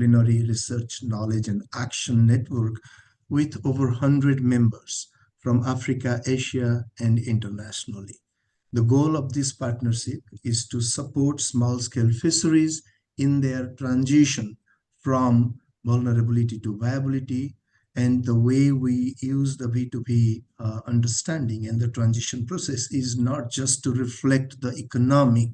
interdisciplinary research, knowledge, and action network with over 100 members from Africa, Asia, and internationally. The goal of this partnership is to support small-scale fisheries in their transition from vulnerability to viability, and the way we use the V2P understanding and the transition process is not just to reflect the economic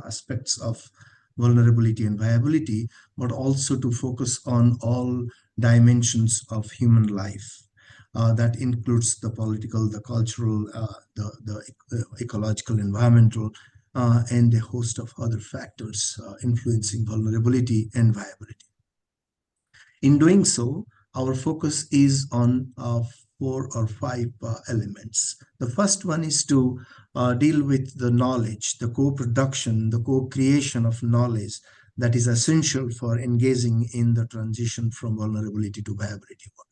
aspects of vulnerability and viability, but also to focus on all dimensions of human life. That includes the political, the cultural, the ecological, environmental, and a host of other factors influencing vulnerability and viability. In doing so, our focus is on 4 or 5 elements. The first one is to deal with the knowledge, the co-production, the co-creation of knowledge that is essential for engaging in the transition from vulnerability to viability work.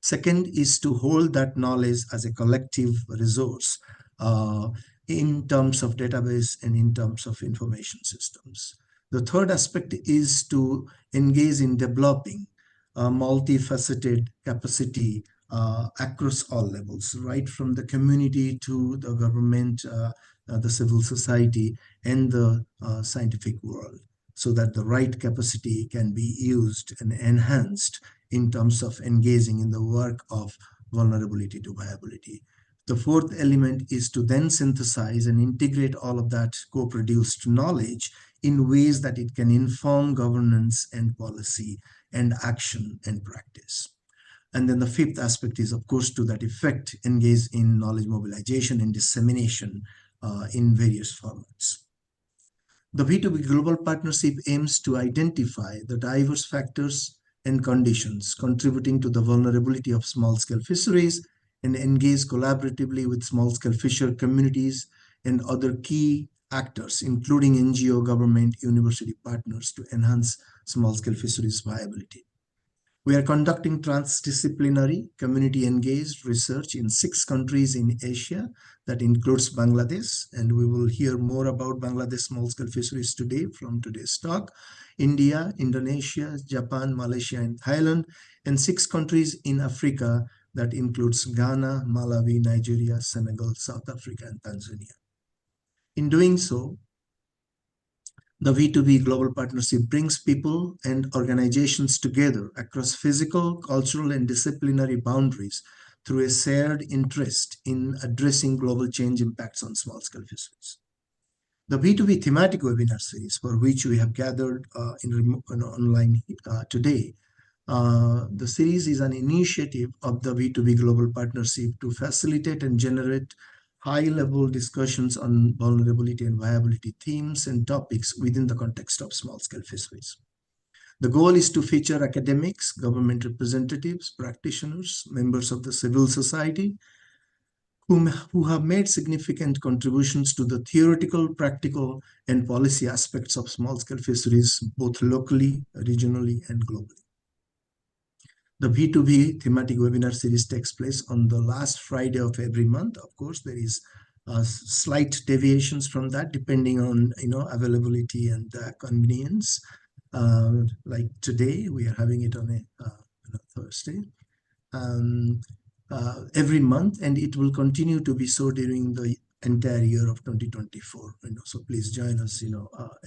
Second is to hold that knowledge as a collective resource in terms of database and in terms of information systems. The third aspect is to engage in developing a multifaceted capacity across all levels, right from the community to the government, the civil society, and the scientific world, so that the right capacity can be used and enhanced in terms of engaging in the work of vulnerability to viability. The fourth element is to then synthesize and integrate all of that co-produced knowledge in ways that it can inform governance and policy and action and practice. And then the fifth aspect is, of course, to that effect, engage in knowledge mobilization and dissemination in various formats. The V2B Global Partnership aims to identify the diverse factors and conditions contributing to the vulnerability of small-scale fisheries and engage collaboratively with small-scale fisher communities and other key actors, including NGO, government, university partners, to enhance small-scale fisheries viability. We are conducting transdisciplinary, community-engaged research in 6 countries in Asia. That includes Bangladesh, and we will hear more about Bangladesh small-scale fisheries today from today's talk, India, Indonesia, Japan, Malaysia, and Thailand, and 6 countries in Africa that includes Ghana, Malawi, Nigeria, Senegal, South Africa, and Tanzania. In doing so, the V2B Global Partnership brings people and organizations together across physical, cultural, and disciplinary boundaries through a shared interest in addressing global change impacts on small-scale fisheries. The V2B thematic webinar series, for which we have gathered online today, the series is an initiative of the V2B Global Partnership to facilitate and generate high-level discussions on vulnerability and viability themes and topics within the context of small-scale fisheries. The goal is to feature academics, government representatives, practitioners, members of the civil society, who have made significant contributions to the theoretical, practical, and policy aspects of small-scale fisheries, both locally, regionally, and globally. The V2B thematic webinar series takes place on the last Friday of every month. Of course, there is slight deviations from that depending on availability and convenience. Like today, we are having it on a Thursday. Every month, and it will continue to be so during the entire year of 2024. So please join us,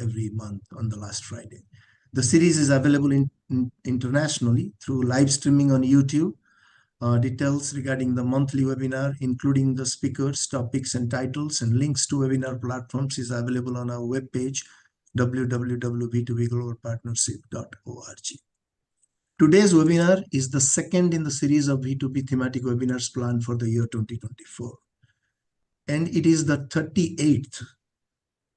every month on the last Friday. The series is available internationally through live streaming on YouTube. Details regarding the monthly webinar, including the speakers, topics, and titles, and links to webinar platforms is available on our webpage, www.v2bglobalpartnership.org. Today's webinar is the second in the series of V2B thematic webinars planned for the year 2024. And it is the 38th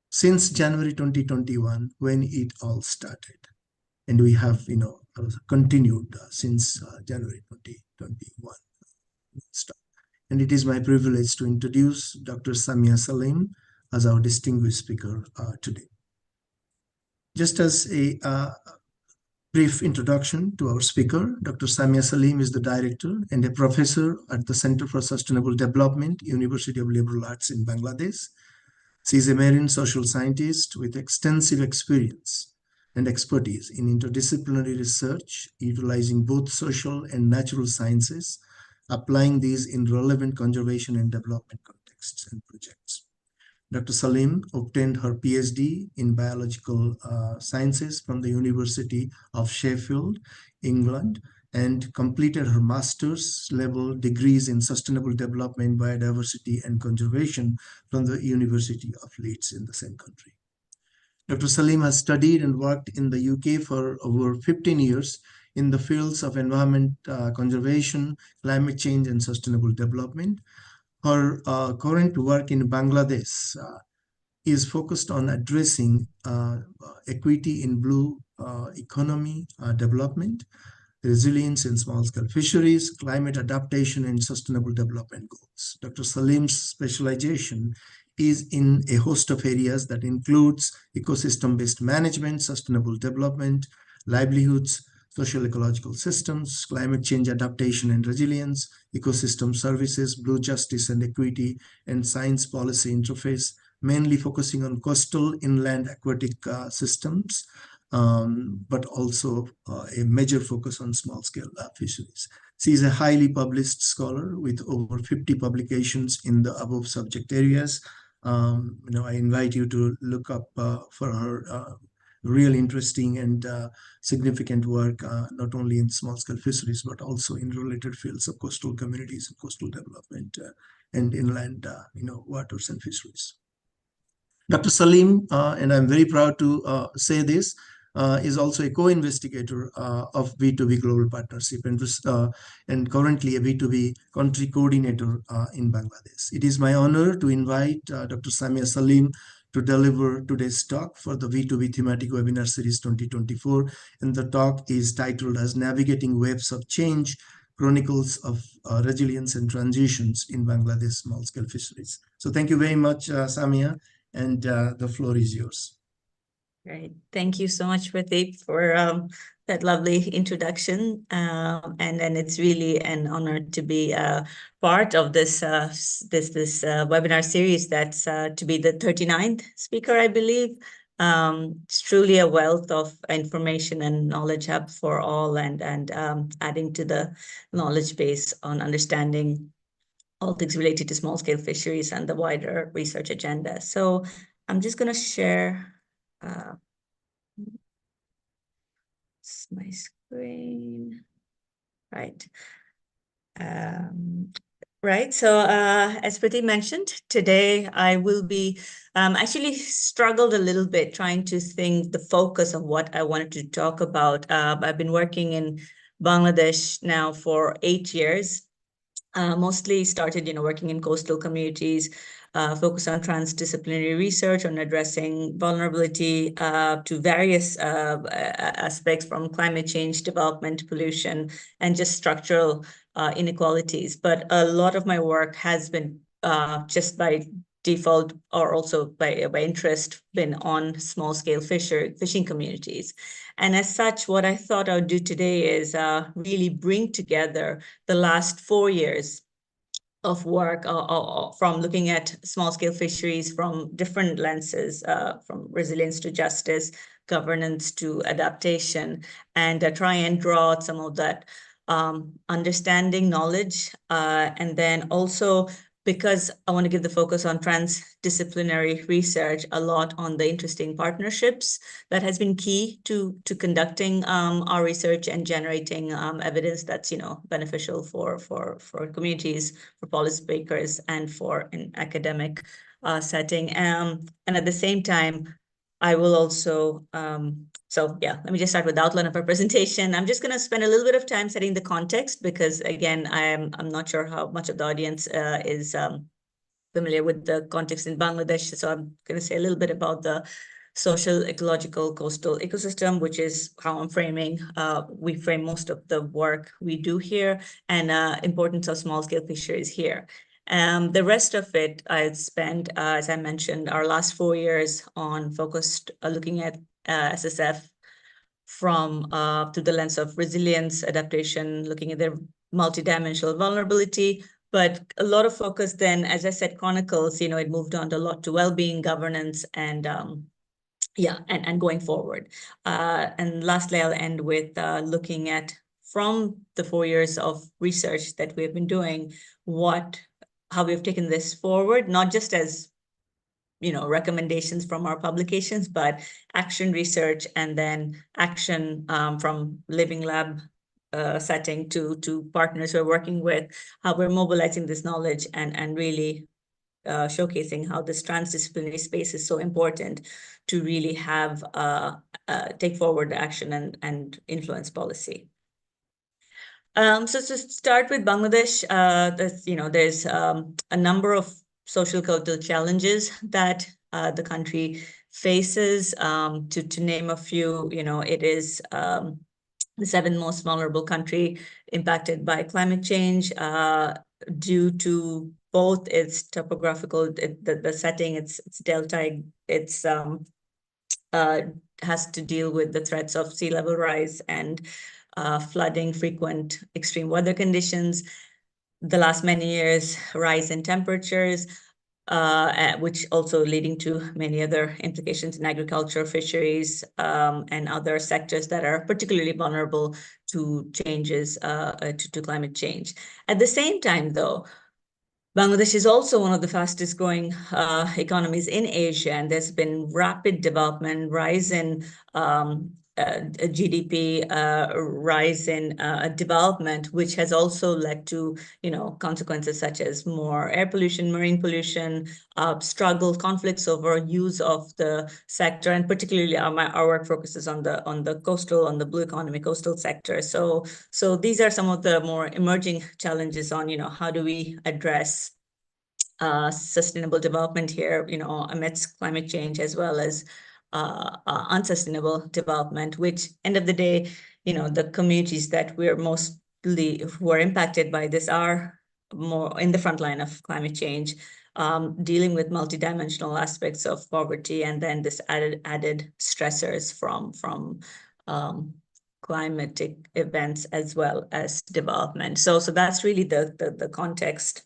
since January 2021 when it all started. And we have, continued since January 2021. And it is my privilege to introduce Dr. Samiya Selim as our distinguished speaker today. Just as a brief introduction to our speaker, Dr. Samiya Selim is the director and a professor at the Center for Sustainable Development, University of Liberal Arts in Bangladesh. She is a marine social scientist with extensive experience and expertise in interdisciplinary research, utilizing both social and natural sciences, applying these in relevant conservation and development contexts and projects. Dr. Selim obtained her PhD in biological sciences from the University of Sheffield, England, and completed her master's level degrees in sustainable development, biodiversity, and conservation from the University of Leeds in the same country. Dr. Selim has studied and worked in the UK for over 15 years in the fields of environment conservation, climate change, and sustainable development. Her current work in Bangladesh is focused on addressing equity in blue economy development, resilience in small-scale fisheries, climate adaptation, and sustainable development goals. Dr. Selim's specialization is in a host of areas that includes ecosystem-based management, sustainable development, livelihoods, socio-ecological systems, climate change adaptation and resilience, ecosystem services, blue justice and equity, and science policy interface, mainly focusing on coastal, inland, aquatic systems, but also a major focus on small-scale fisheries. She is a highly published scholar with over 50 publications in the above subject areas. I invite you to look up for her real interesting and significant work, not only in small-scale fisheries, but also in related fields of coastal communities and coastal development and inland, waters and fisheries. Dr. Selim, and I'm very proud to say this, is also a co-investigator of B2B Global Partnership and currently a B2B country coordinator in Bangladesh. It is my honor to invite Dr. Samiya Selim to deliver today's talk for the B2B Thematic Webinar Series 2024. And the talk is titled as Navigating Waves of Change, Chronicles of Resilience and Transitions in Bangladesh Small-Scale Fisheries. So thank you very much, Samiya, and the floor is yours. Great. Thank you so much, Pradeep, for that lovely introduction. And it's really an honor to be part of this webinar series. That's to be the 39th speaker, I believe. It's truly a wealth of information and knowledge hub for all, and adding to the knowledge base on understanding all things related to small-scale fisheries and the wider research agenda. So I'm just going to share my screen. Right. Right. So as Pradeep mentioned, today I will be actually struggled a little bit trying to think the focus of what I wanted to talk about. I've been working in Bangladesh now for 8 years. Mostly started, working in coastal communities, focus on transdisciplinary research on addressing vulnerability to various aspects from climate change, development, pollution, and just structural inequalities. But a lot of my work has been just by default or also by interest been on small-scale fishing communities. And as such, what I thought I would do today is really bring together the last 4 years of work from looking at small-scale fisheries from different lenses, from resilience to justice, governance to adaptation, and try and draw out some of that understanding, knowledge, and then also, because I want to give the focus on transdisciplinary research, a lot on the interesting partnerships that has been key to conducting our research and generating evidence that's beneficial for communities, for policymakers, and for an academic setting. And at the same time, I will also, so yeah, let me just start with the outline of our presentation. I'm just going to spend a little bit of time setting the context because, again, I'm not sure how much of the audience is familiar with the context in Bangladesh. So I'm going to say a little bit about the social, ecological, coastal ecosystem, which is how I'm framing. We frame most of the work we do here, and importance of small-scale fisheries here. The rest of it, I spent, as I mentioned, our last 4 years on focused looking at SSF from through the lens of resilience, adaptation, looking at their multidimensional vulnerability. But a lot of focus then, as I said, Chronicles, it moved on a lot to well-being, governance, and and going forward. And lastly, I'll end with looking at, from the 4 years of research that we've been doing, how we've taken this forward, not just as recommendations from our publications, but action research and then action from living lab setting to partners we're working with, how we're mobilizing this knowledge and really showcasing how this transdisciplinary space is so important to really have take forward action and influence policy. So to start with Bangladesh, there's a number of social cultural challenges that the country faces. To name a few, it is the seventh most vulnerable country impacted by climate change due to both its topographical, the setting, its delta, has to deal with the threats of sea level rise and flooding, frequent extreme weather conditions. The last many years, rise in temperatures, which also leading to many other implications in agriculture, fisheries, and other sectors that are particularly vulnerable to changes, to climate change. At the same time, though, Bangladesh is also one of the fastest growing economies in Asia, and there's been rapid development, rise in GDP, rise in development, which has also led to consequences such as more air pollution, marine pollution, conflicts over use of the sector, and particularly our work focuses on the coastal, on the blue economy coastal sector. So these are some of the more emerging challenges on how do we address sustainable development here, amidst climate change, as well as unsustainable development, which end of the day, the communities that who are impacted by this are more in the front line of climate change, dealing with multidimensional aspects of poverty, and then this added stressors from climatic events as well as development. So that's really the context,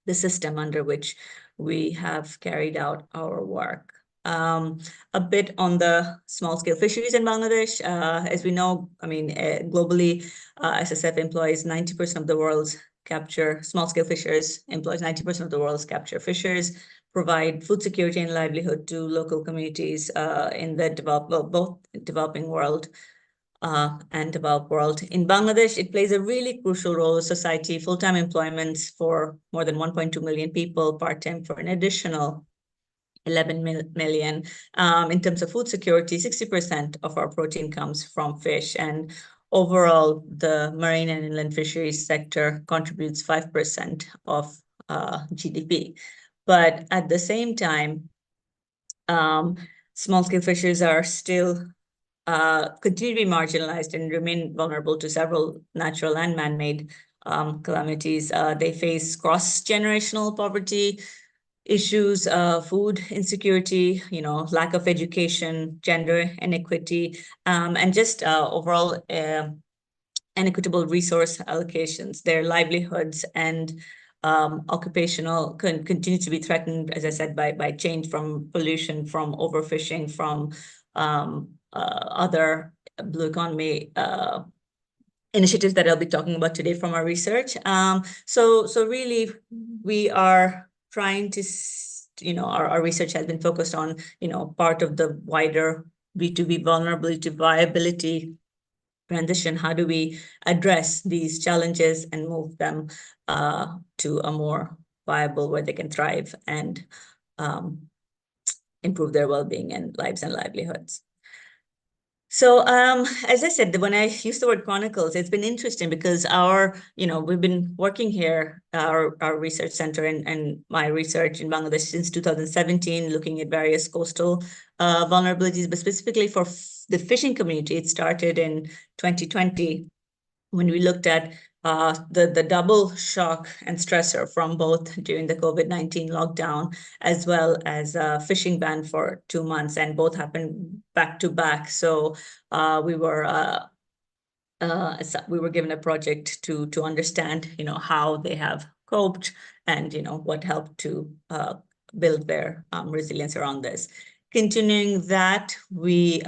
the system under which we have carried out our work. A bit on the small-scale fisheries in Bangladesh. As we know, globally, SSF employs 90% of the world's capture, small-scale fishers employs 90% of the world's capture fishers, provide food security and livelihood to local communities in the both developing world and developed world. In Bangladesh, it plays a really crucial role in society, full-time employment for more than 1.2 million people, part-time for an additional 11 million. In terms of food security, 60% of our protein comes from fish, and overall, the marine and inland fisheries sector contributes 5% of GDP. But at the same time, small-scale fisheries are still continue to be marginalized and remain vulnerable to several natural and man-made calamities. They face cross-generational poverty issues, food insecurity, lack of education, gender inequity, and just overall inequitable resource allocations. Their livelihoods and occupational continue to be threatened, as I said, by change, from pollution, from overfishing, from other blue economy initiatives that I'll be talking about today from our research. So really, we are trying to, our research has been focused on, part of the wider B2B vulnerability to viability transition. How do we address these challenges and move them to a more viable, where they can thrive and improve their well-being and lives and livelihoods? So, as I said, when I use the word Chronicles, it's been interesting because we've been working here, our research center and my research in Bangladesh since 2017, looking at various coastal vulnerabilities, but specifically for the fishing community. It started in 2020 when we looked at the double shock and stressor from both during the COVID-19 lockdown, as well as a fishing ban for 2 months, and both happened back to back. So we were given a project to understand, how they have coped and, what helped to build their resilience around this. Continuing that, we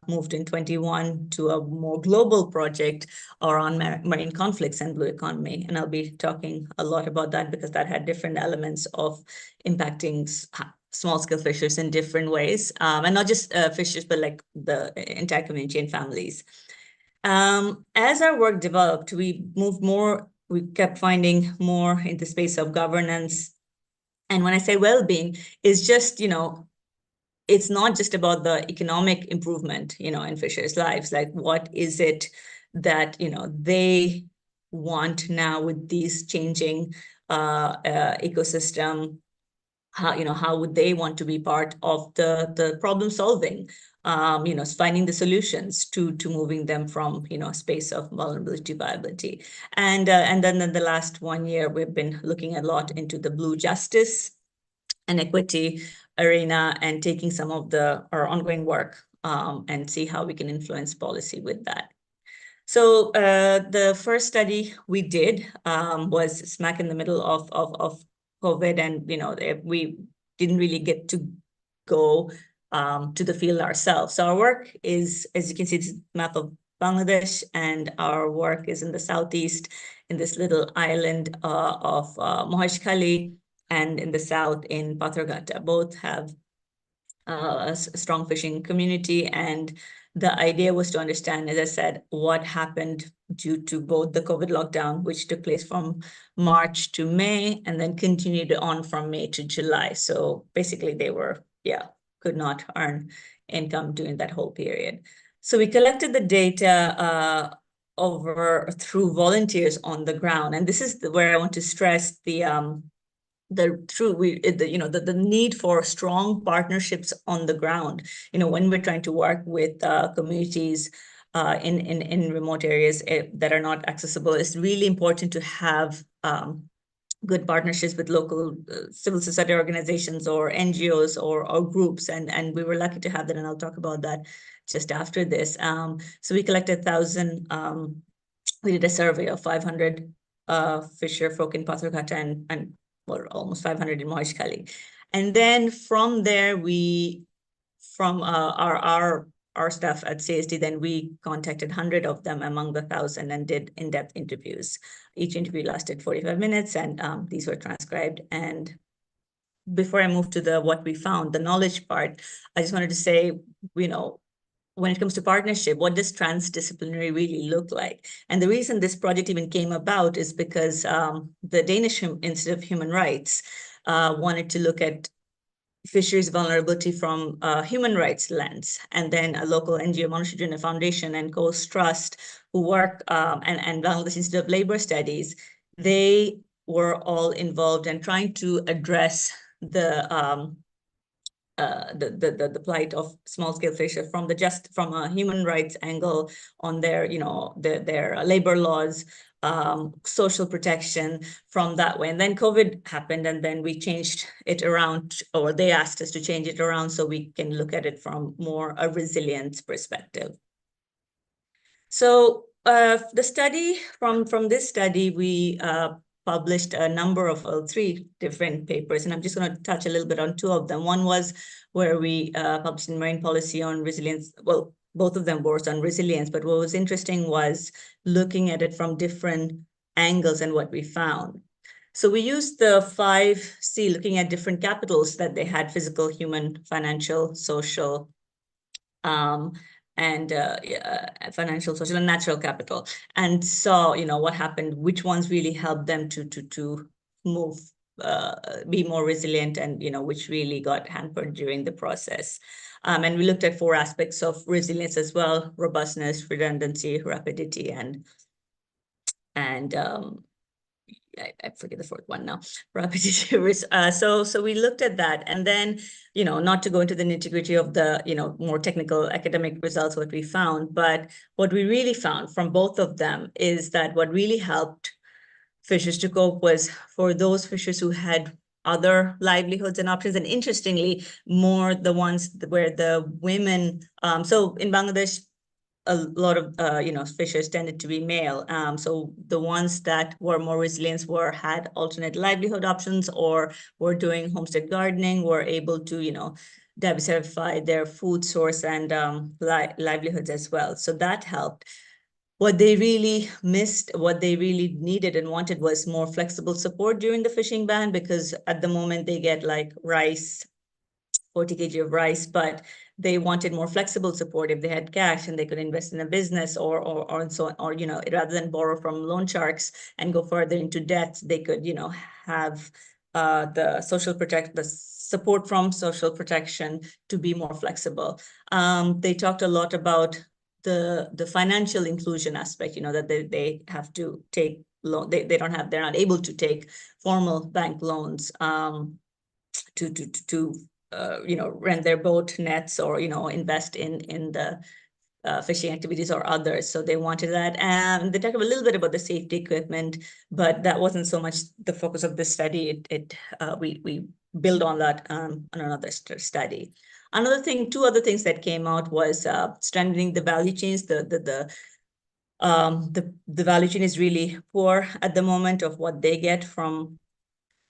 moved in 21 to a more global project around marine conflicts and blue economy. And I'll be talking a lot about that because that had different elements of impacting small-scale fishers in different ways. And not just fishers, but like the entire community and families. As our work developed, we moved more, we kept finding more in the space of governance. And when I say well-being, it's just, it's not just about the economic improvement, in fishers' lives. Like, what is it that, they want now with these changing ecosystem? How would they want to be part of the problem solving? Finding the solutions to moving them from, a space of vulnerability to viability. And then in the last 1 year, we've been looking a lot into the blue justice and equity arena and taking some of our ongoing work and see how we can influence policy with that. So the first study we did was smack in the middle of COVID, and we didn't really get to go to the field ourselves. So our work is, as you can see, it's a map of Bangladesh, and our work is in the southeast, in this little island of Moheshkhali, and in the south in Patharghata. Both have a strong fishing community, and the idea was to understand, as I said, what happened due to both the COVID lockdown, which took place from March to May, and then continued on from May to July. So basically they could not earn income during that whole period. So we collected the data through volunteers on the ground. And this is where I want to stress the need for strong partnerships on the ground. When we're trying to work with communities in remote areas that are not accessible, it's really important to have good partnerships with local civil society organizations or NGOs or groups, and we were lucky to have that, and I'll talk about that just after this. So we collected 1,000. We did a survey of 500 fisher folk in Patharghata and or almost 500 in Moheshkhali. And then from there, from our staff at CSD, then we contacted 100 of them among the 1,000 and did in-depth interviews. Each interview lasted 45 minutes, and these were transcribed. And before I move to what we found, the knowledge part, I just wanted to say, when it comes to partnership, what does transdisciplinary really look like? And the reason this project even came about is because the Danish Institute of Human Rights wanted to look at fisheries vulnerability from a human rights lens. And then a local NGO, Moheshkhali Foundation and Coast Trust, who work, and Bangladesh Institute of Labor Studies, they were all involved in trying to address the plight of small-scale fishers from a human rights angle on their labor laws, social protection from that way. And then COVID happened, and then we changed it around, or they asked us to change it around so we can look at it from more a resilience perspective. So the study, from this study, we published a number of 3 different papers, and I'm just going to touch a little bit on 2 of them. One was where we published in Marine Policy on resilience. Well, both of them were on resilience, but what was interesting was looking at it from different angles and what we found. So we used the 5C, looking at different capitals that they had: physical, human, financial, social, and financial, social, and natural capital, and saw, what happened, which ones really helped them to move, be more resilient, and, which really got hampered during the process. And we looked at 4 aspects of resilience as well: robustness, redundancy, rapidity, and I forget the 4th one now, rapidity. So we looked at that, and then, not to go into the nitty-gritty of the, more technical academic results, what we found, but what we really found from both of them is that what really helped fishers to cope was for those fishers who had other livelihoods and options, and interestingly, more the ones where the women, so in Bangladesh, a lot of fishers tended to be male. So the ones that were more resilient had alternate livelihood options or were doing homestead gardening, were able to diversify their food source and livelihoods as well. So that helped. What they really missed, what they really needed and wanted was more flexible support during the fishing ban, because at the moment they get like rice, 40 kg of rice, but they wanted more flexible support. If they had cash and they could invest in a business or so on, or rather than borrow from loan sharks and go further into debt, they could have the support from social protection to be more flexible. They talked a lot about the financial inclusion aspect, that they have to take loan, they're not able to take formal bank loans to rent their boat nets or invest in the fishing activities or others. So they wanted that. And they talked a little bit about the safety equipment, but that wasn't so much the focus of this study. We build on that on another study. Two other things that came out was strengthening the value chains. The value chain is really poor at the moment of what they get from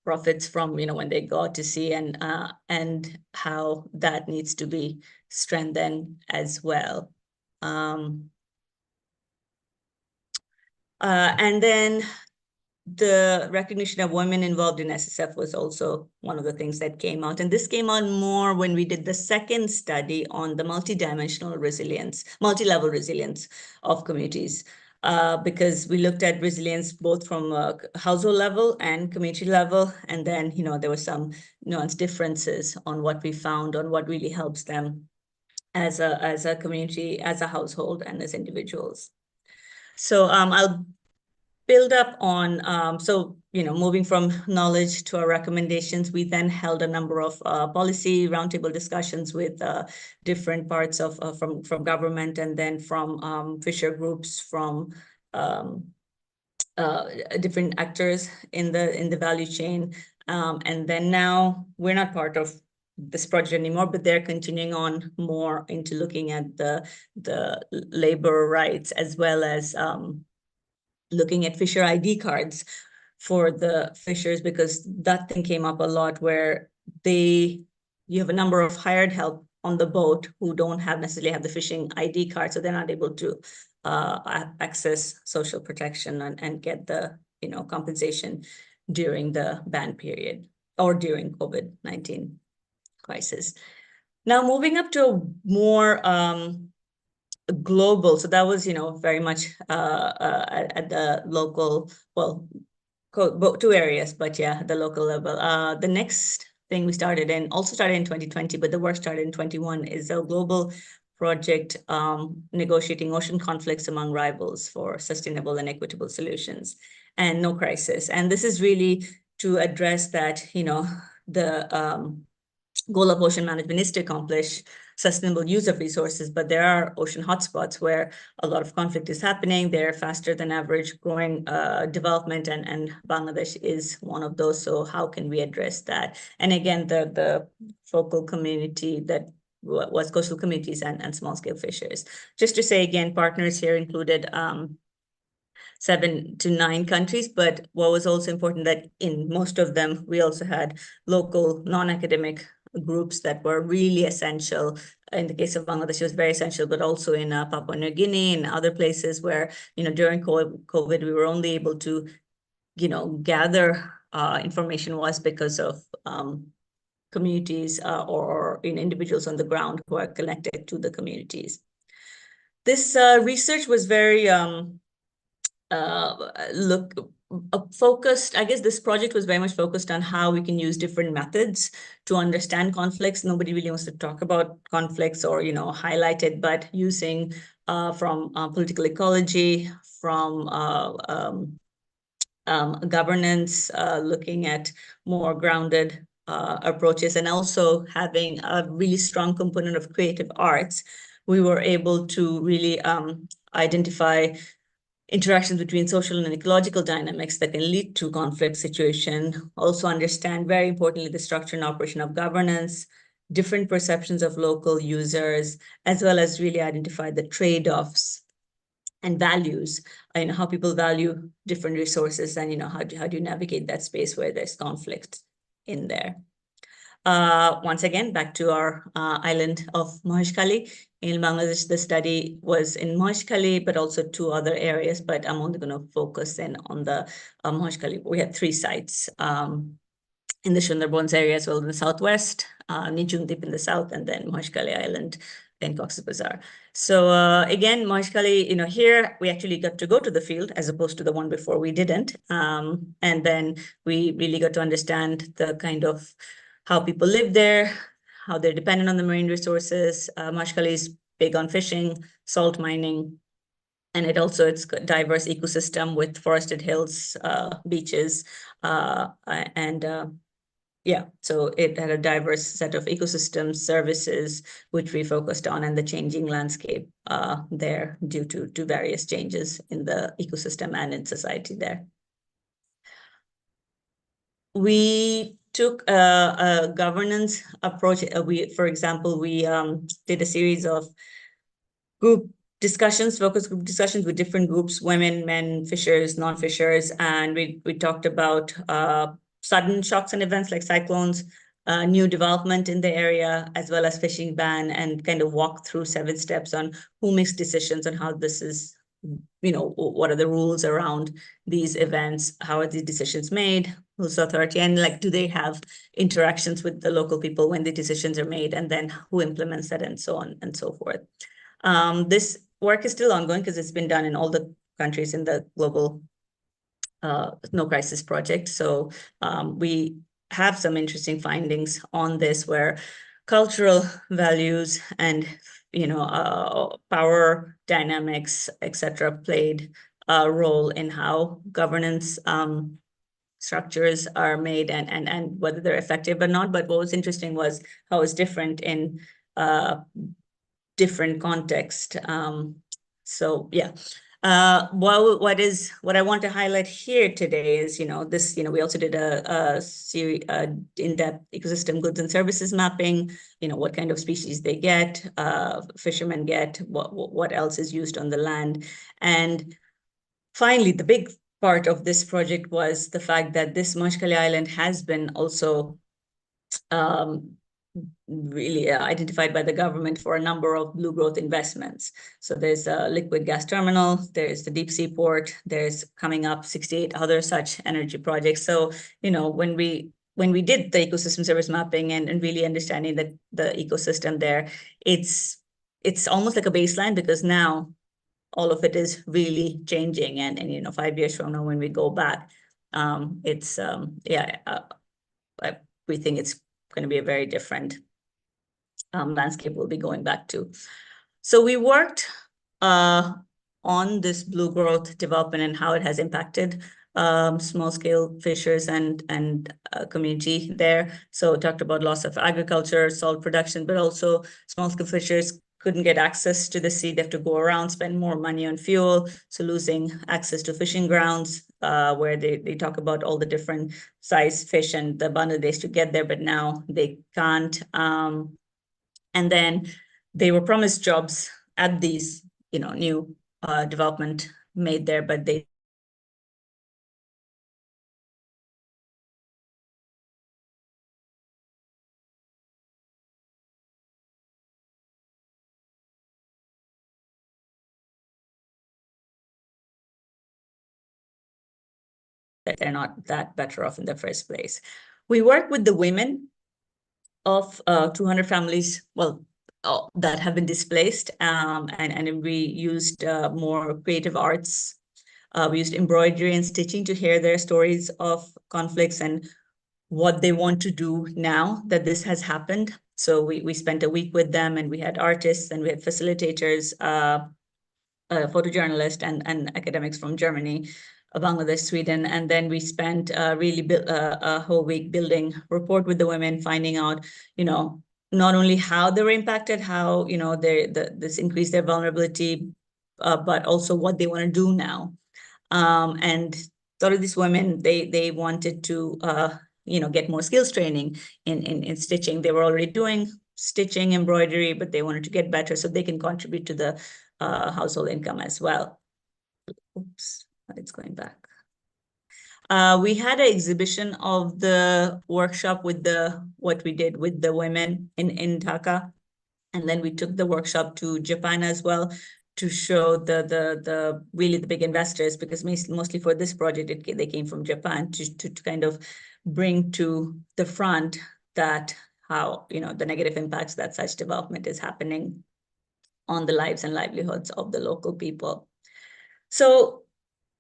profits from when they go to sea, and how that needs to be strengthened as well. And then the recognition of women involved in SSF was also one of the things that came out. And this came out more when we did the second study on the multi-level resilience of communities. Because we looked at resilience both from a household level and community level. And then, there were some nuanced differences on what we found on what really helps them as a community, as a household, and as individuals. So I'll build up on, moving from knowledge to our recommendations, we then held a number of policy roundtable discussions with different parts of from government, and then from fisher groups, from different actors in the value chain. And then now we're not part of this project anymore, but they're continuing on more into looking at the labor rights, as well as looking at fisher ID cards for the fishers, because that thing came up a lot, where you have a number of hired help on the boat who don't necessarily have the fishing ID card, so they're not able to access social protection and get the compensation during the ban period or during COVID-19 crisis. Now moving up to a more global, so that was very much at the local, well, two areas, but yeah, the local level. The next thing we started in 2020, but the work started in 2021, is a global project negotiating ocean conflicts among rivals for sustainable and equitable solutions and no crisis. And this is really to address that, the goal of ocean management is to accomplish sustainable use of resources, but there are ocean hotspots where a lot of conflict is happening. They're faster than average growing development, and Bangladesh is one of those. So how can we address that? And again, the focal community that was coastal communities and small-scale fishers. Just to say again, partners here included 7 to 9 countries, but what was also important that in most of them, we also had local non-academic groups that were really essential. In the case of Bangladesh, it was very essential, but also in Papua New Guinea and other places where, during COVID, we were only able to, gather information was because of communities or individuals on the ground who are connected to the communities. This research was very focused. I guess this project was very much focused on how we can use different methods to understand conflicts. Nobody really wants to talk about conflicts or highlight it, but using from political ecology, from governance, looking at more grounded approaches, and also having a really strong component of creative arts. We were able to really identify interactions between social and ecological dynamics that can lead to conflict situation. Also understand, very importantly, the structure and operation of governance, different perceptions of local users, as well as really identify the trade-offs and values, how people value different resources, and how do you navigate that space where there's conflict in there. Once again, back to our island of Moheshkhali. In Bangladesh, the study was in Moheshkhali, but also 2 other areas, but I'm only going to focus in on the Moheshkhali. We had 3 sites in the Sundarbans area as well in the southwest, Nijundip in the south, and then Moheshkhali Island in Cox's Bazar. So again, Moheshkhali, here we actually got to go to the field as opposed to the one before we didn't. And then we really got to understand the kind of how people live there, how they're dependent on the marine resources. Moheshkhali is big on fishing, salt mining, and it's got diverse ecosystem with forested hills, beaches, yeah, so it had a diverse set of ecosystem services, which we focused on, and the changing landscape there due to various changes in the ecosystem and in society there. We took a governance approach. For example, we did a series of focus group discussions with different groups, women, men, fishers, non-fishers, and we talked about sudden shocks and events like cyclones, new development in the area, as well as fishing ban, and kind of walk through 7 steps on who makes decisions on how this is, what are the rules around these events, how are these decisions made, who's the authority, and do they have interactions with the local people when the decisions are made, and then who implements that, and so on and so forth. This work is still ongoing because it's been done in all the countries in the global No Crisis project. So we have some interesting findings on this, where cultural values and power dynamics, etc., played a role in how governance structures are made and whether they're effective or not. But what was interesting was how it's different in different context. So yeah. What I want to highlight here today is, we also did a series in-depth ecosystem goods and services mapping, what kind of species they get, fishermen get, what else is used on the land. And finally, the big part of this project was the fact that this Moheshkhali Island has been also really identified by the government for a number of blue growth investments. So there's a liquid gas terminal, there's the deep sea port, there's coming up 68 other such energy projects. So, when we did the ecosystem service mapping and really understanding the ecosystem there, it's almost like a baseline, because now all of it is really changing. And 5 years from now, when we go back, we think it's going to be a very different landscape we'll be going back to. So we worked on this blue growth development and how it has impacted small-scale fishers and community there. So talked about loss of agriculture, salt production, but also small-scale fishers couldn't get access to the sea. They have to go around, spend more money on fuel, so losing access to fishing grounds, where they talk about all the different size fish and the abundant days to get there, but now they can't. And then they were promised jobs at these, new development made there, but they're not that better off in the first place. We work with the women of 200 families, that have been displaced, and we used more creative arts. We used embroidery and stitching to hear their stories of conflicts and what they want to do now that this has happened. So we spent a week with them, and we had artists and we had facilitators, photojournalists and academics from Germany, Bangladesh, Sweden, and then we spent really a whole week building rapport with the women, finding out, not only how they were impacted, how this increased their vulnerability, but also what they want to do now. And a lot of these women, they wanted to get more skills training in stitching. They were already doing stitching, embroidery, but they wanted to get better so they can contribute to the household income as well. Oops, it's going back. We had an exhibition of the workshop with what we did with the women in Dhaka. And then we took the workshop to Japan as well to show the really the big investors, because mostly for this project, they came from Japan to kind of bring to the front that how, the negative impacts that such development is happening on the lives and livelihoods of the local people. So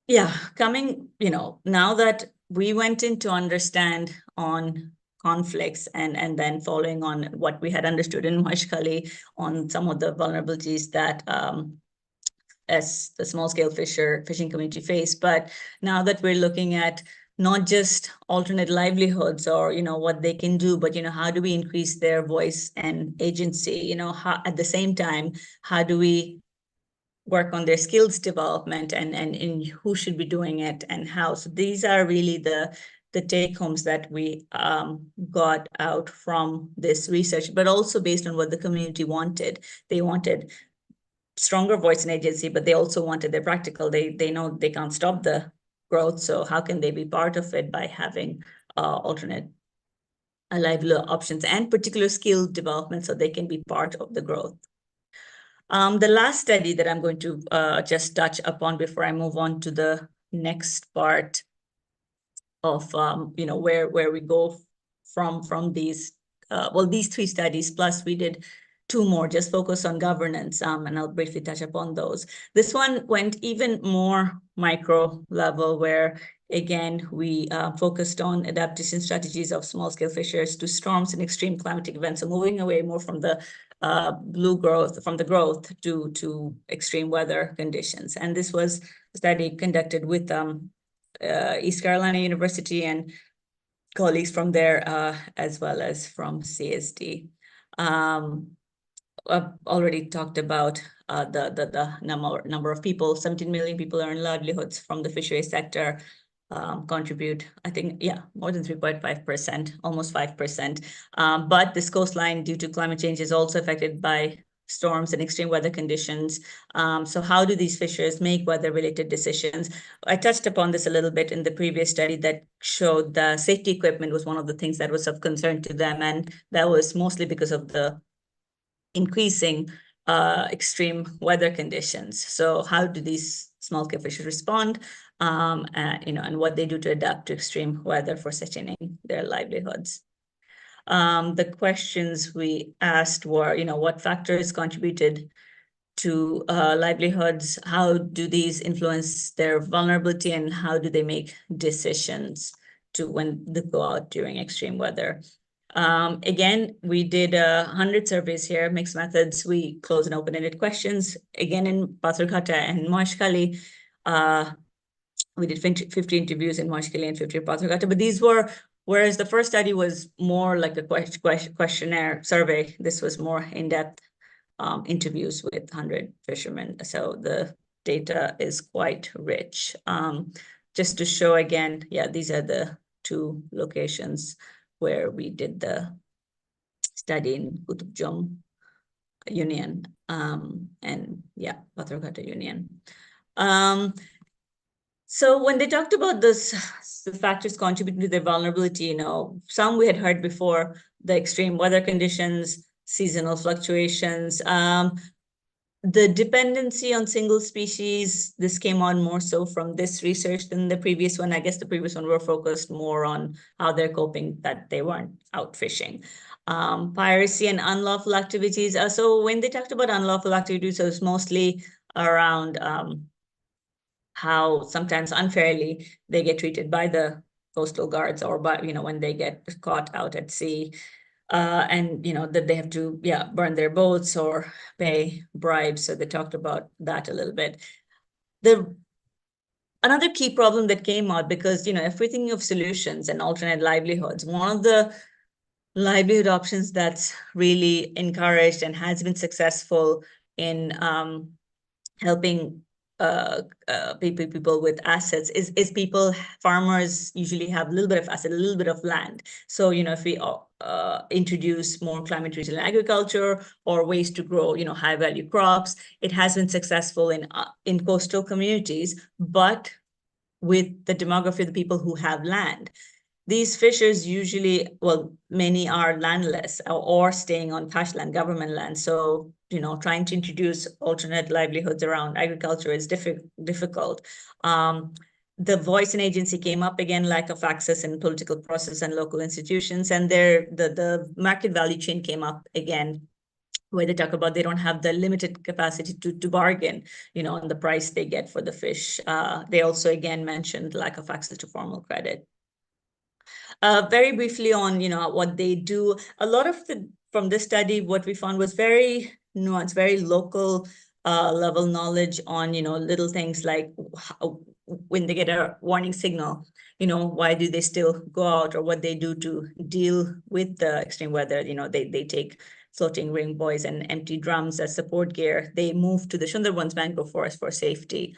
yeah, now that we went in to understand on conflicts and then following on what we had understood in Moheshkhali on some of the vulnerabilities that as the small-scale fishing community face. But now that we're looking at not just alternate livelihoods or what they can do, but how do we increase their voice and agency? How, at the same time, how do we work on their skills development and in who should be doing it and how? So these are really the take homes that we got out from this research, but also based on what the community wanted. They wanted stronger voice and agency, but they also wanted their practical. They know they can't stop the growth, so how can they be part of it by having alternate livelihood options and particular skill development so they can be part of the growth. The last study that I'm going to just touch upon before I move on to the next part of where we go from these these 3 studies, plus we did 2 more just focus on governance, and I'll briefly touch upon those. This one went even more micro level, where again we focused on adaptation strategies of small-scale fishers to storms and extreme climatic events, so moving away more from the growth to extreme weather conditions. And this was a study conducted with East Carolina University and colleagues from there, as well as from CSD. I've already talked about the number of people. 17 million people earn livelihoods from the fisheries sector, contribute, I think, more than 3.5%, almost 5%. But this coastline, due to climate change, is also affected by storms and extreme weather conditions. So how do these fishers make weather-related decisions? I touched upon this a little bit in the previous study that showed the safety equipment was one of the things that was of concern to them, and that was mostly because of the increasing extreme weather conditions. So how do these small-scale fishers respond, and what they do to adapt to extreme weather for sustaining their livelihoods? The questions we asked were, what factors contributed to livelihoods? How do these influence their vulnerability, and how do they make decisions when they go out during extreme weather? Again, we did 100 surveys here, mixed methods. We closed and open-ended questions. Again, in Patharghata and Moheshkhali, we did 50 interviews in Moheshkhali and 50 in Patharghata. But these were, whereas the first study was more like a questionnaire survey, this was more in-depth interviews with 100 fishermen. So the data is quite rich. Just to show again, these are the 2 locations where we did the study in Qutub Jum Union, and Patharghata Union. So when they talked about this, the factors contributing to their vulnerability, some we had heard before: the extreme weather conditions, seasonal fluctuations, the dependency on single species. This came on more so from this research than the previous one. I guess the previous one were focused more on how they're coping, that they weren't out fishing. Piracy and unlawful activities. So when they talked about unlawful activities, it was mostly around how sometimes unfairly they get treated by the coastal guards, or by, when they get caught out at sea. And that they have to burn their boats or pay bribes. So they talked about that a little bit. Another key problem that came out, because if we're thinking of solutions and alternate livelihoods, one of the livelihood options that's really encouraged and has been successful in helping people with assets is farmers usually have a little bit of asset, a little bit of land. So, if we introduce more climate resilient agriculture or ways to grow, high value crops, it has been successful in coastal communities, but with the demography of the people who have land. These fishers usually, well, many are landless or staying on cash land, government land. So, trying to introduce alternate livelihoods around agriculture is difficult. The voice and agency came up again, lack of access in political process and local institutions. And the market value chain came up again, where they talk about they don't have the limited capacity to bargain, on the price they get for the fish. They also, again, mentioned lack of access to formal credit. Very briefly on, what they do. A lot of from this study, what we found was very nuanced, very local level knowledge on, little things like when they get a warning signal, why do they still go out, or what they do to deal with the extreme weather. They take floating ring buoys and empty drums as support gear. They move to the Sundarbans mangrove forest for safety.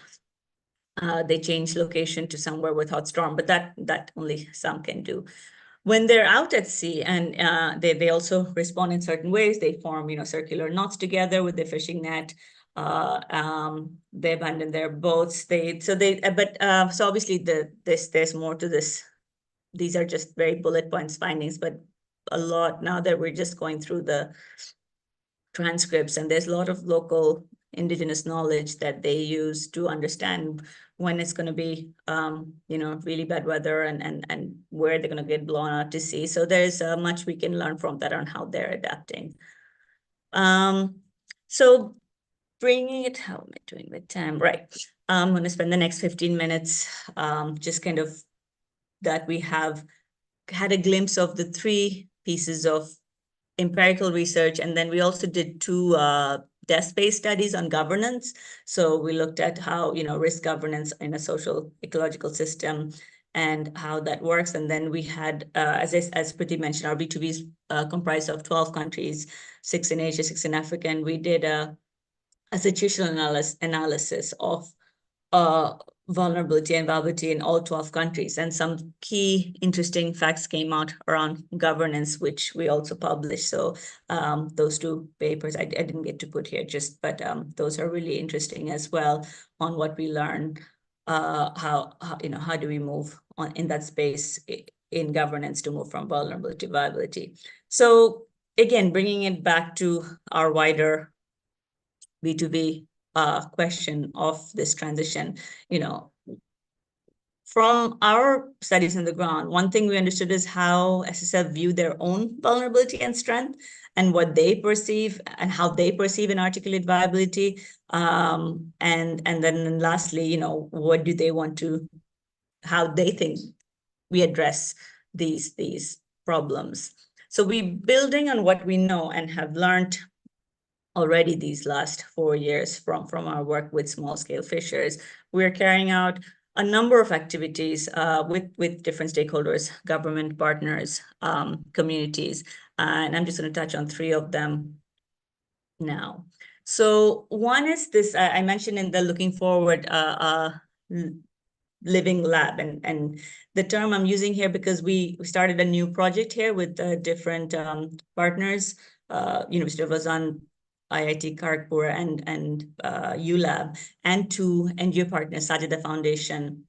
They change location to somewhere without storm, but that only some can do. When they're out at sea, and they also respond in certain ways. They form, circular knots together with the fishing net. They abandon their boats. So obviously there's more to this. These are just very bullet points findings, but a lot now that we're just going through the transcripts, and there's a lot of local indigenous knowledge that they use to understand when it's going to be, really bad weather and where they're going to get blown out to sea. So there's much we can learn from that on how they're adapting. So bringing it, how am I doing with time? Right. I'm going to spend the next 15 minutes just kind of that we have had a glimpse of the 3 pieces of empirical research, and then we also did 2 desk-based studies on governance. So we looked at how, risk governance in a social ecological system and how that works. And then we had, as Priti mentioned, our B2B is comprised of 12 countries, 6 in Asia, 6 in Africa, and we did a situational analysis of vulnerability and vulnerability in all 12 countries. And some key interesting facts came out around governance, which we also published. So those 2 papers I didn't get to put here, but those are really interesting as well on what we learned, how do we move on in that space in governance to move from vulnerability to viability. So again, bringing it back to our wider B2B question of this transition, from our studies on the ground, one thing we understood is how SSF view their own vulnerability and strength, and what they perceive and how they perceive and articulate viability. And then lastly, what do they want to, how they think we address these problems. So we building on what we know and have learned already these last 4 years from our work with small-scale fishers. We're carrying out a number of activities with different stakeholders, government partners, communities, and I'm just going to touch on 3 of them now. So one is this, I mentioned in the looking forward living lab, and the term I'm using here because we started a new project here with different partners, University of Lausanne, IIT Kharagpur, and ULab, and 2 NGO partners, Sajida Foundation,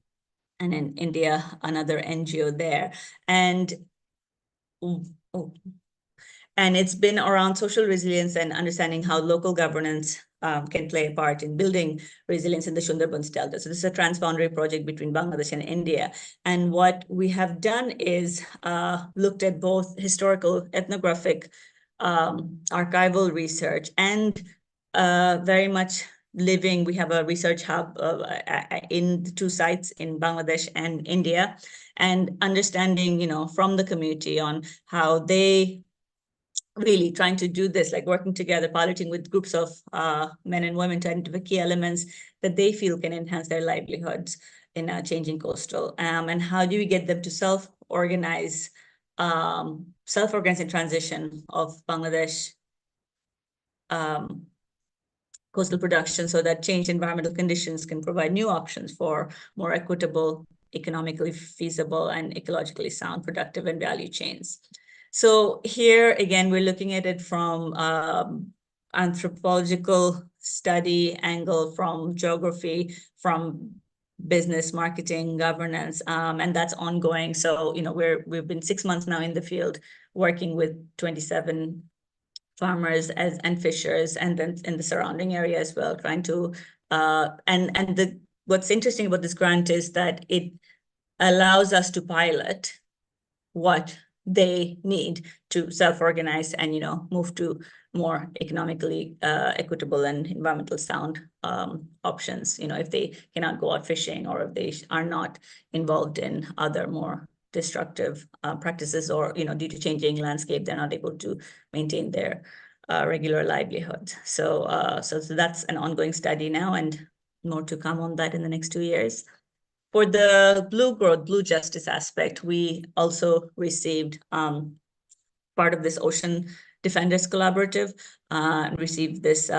and in India, another NGO there. And it's been around social resilience and understanding how local governance can play a part in building resilience in the Sundarbans Delta. So this is a transboundary project between Bangladesh and India. And what we have done is looked at both historical, ethnographic, archival research, and very much living. We have a research hub in the 2 sites in Bangladesh and India, and understanding, from the community on how they really trying to do this, like working together, piloting with groups of men and women to identify key elements that they feel can enhance their livelihoods in a changing coastal. And how do we get them to self-organize in transition of Bangladesh coastal production so that changed environmental conditions can provide new options for more equitable, economically feasible, and ecologically sound productive and value chains. So here, again, we're looking at it from anthropological study angle, from geography, from business, marketing, governance, and that's ongoing. So, we've been 6 months now in the field working with 27 farmers and fishers, and then in the surrounding area as well, trying to what's interesting about this grant is that it allows us to pilot what they need to self-organize and move to more economically equitable and environmental sound options, if they cannot go out fishing, or if they are not involved in other more destructive practices, or due to changing landscape, they're not able to maintain their regular livelihood. So that's an ongoing study now, and more to come on that in the next 2 years. For the blue growth, blue justice aspect, we also received part of this Ocean Defenders Collaborative, received this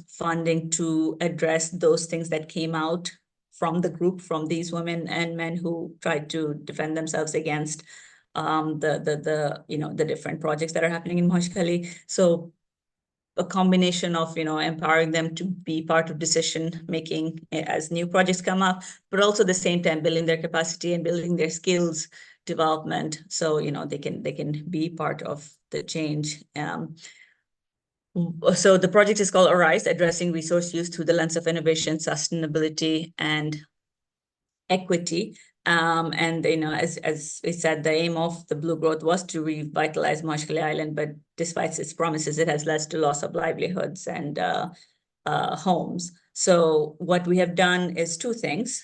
funding to address those things that came out from the group, from these women and men who tried to defend themselves against the different projects that are happening in Moheshkhali. So a combination of empowering them to be part of decision making as new projects come up, but also at the same time building their capacity and building their skills development, so they can be part of the change. So the project is called Arise, Addressing Resource Use Through the Lens of Innovation, Sustainability, and Equity. And as we said, the aim of the blue growth was to revitalize Moheshkhali Island, but despite its promises, it has led to loss of livelihoods and homes. So what we have done is 2 things.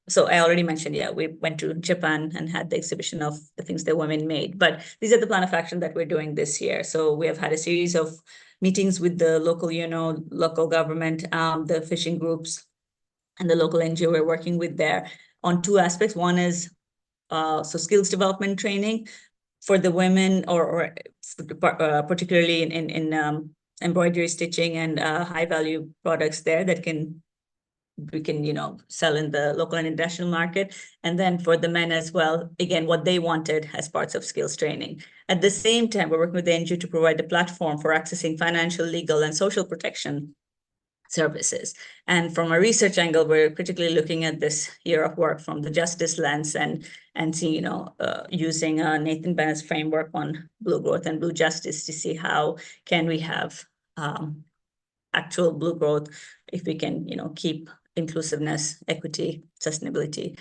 So I already mentioned, we went to Japan and had the exhibition of the things that women made, but these are the plan of action that we're doing this year. So we have had a series of meetings with the local, local government, the fishing groups, and the local NGO we're working with there on 2 aspects. One is skills development training for the women, or particularly in embroidery, stitching, and high value products there that we can sell in the local and international market. And then for the men as well, again, what they wanted as parts of skills training. At the same time, we're working with the NGO to provide a platform for accessing financial, legal, and social protection services. And from a research angle, we're critically looking at this year of work from the justice lens, and see, using Nathan Bennett's framework on blue growth and blue justice to see how can we have actual blue growth if we can, keep inclusiveness, equity, sustainability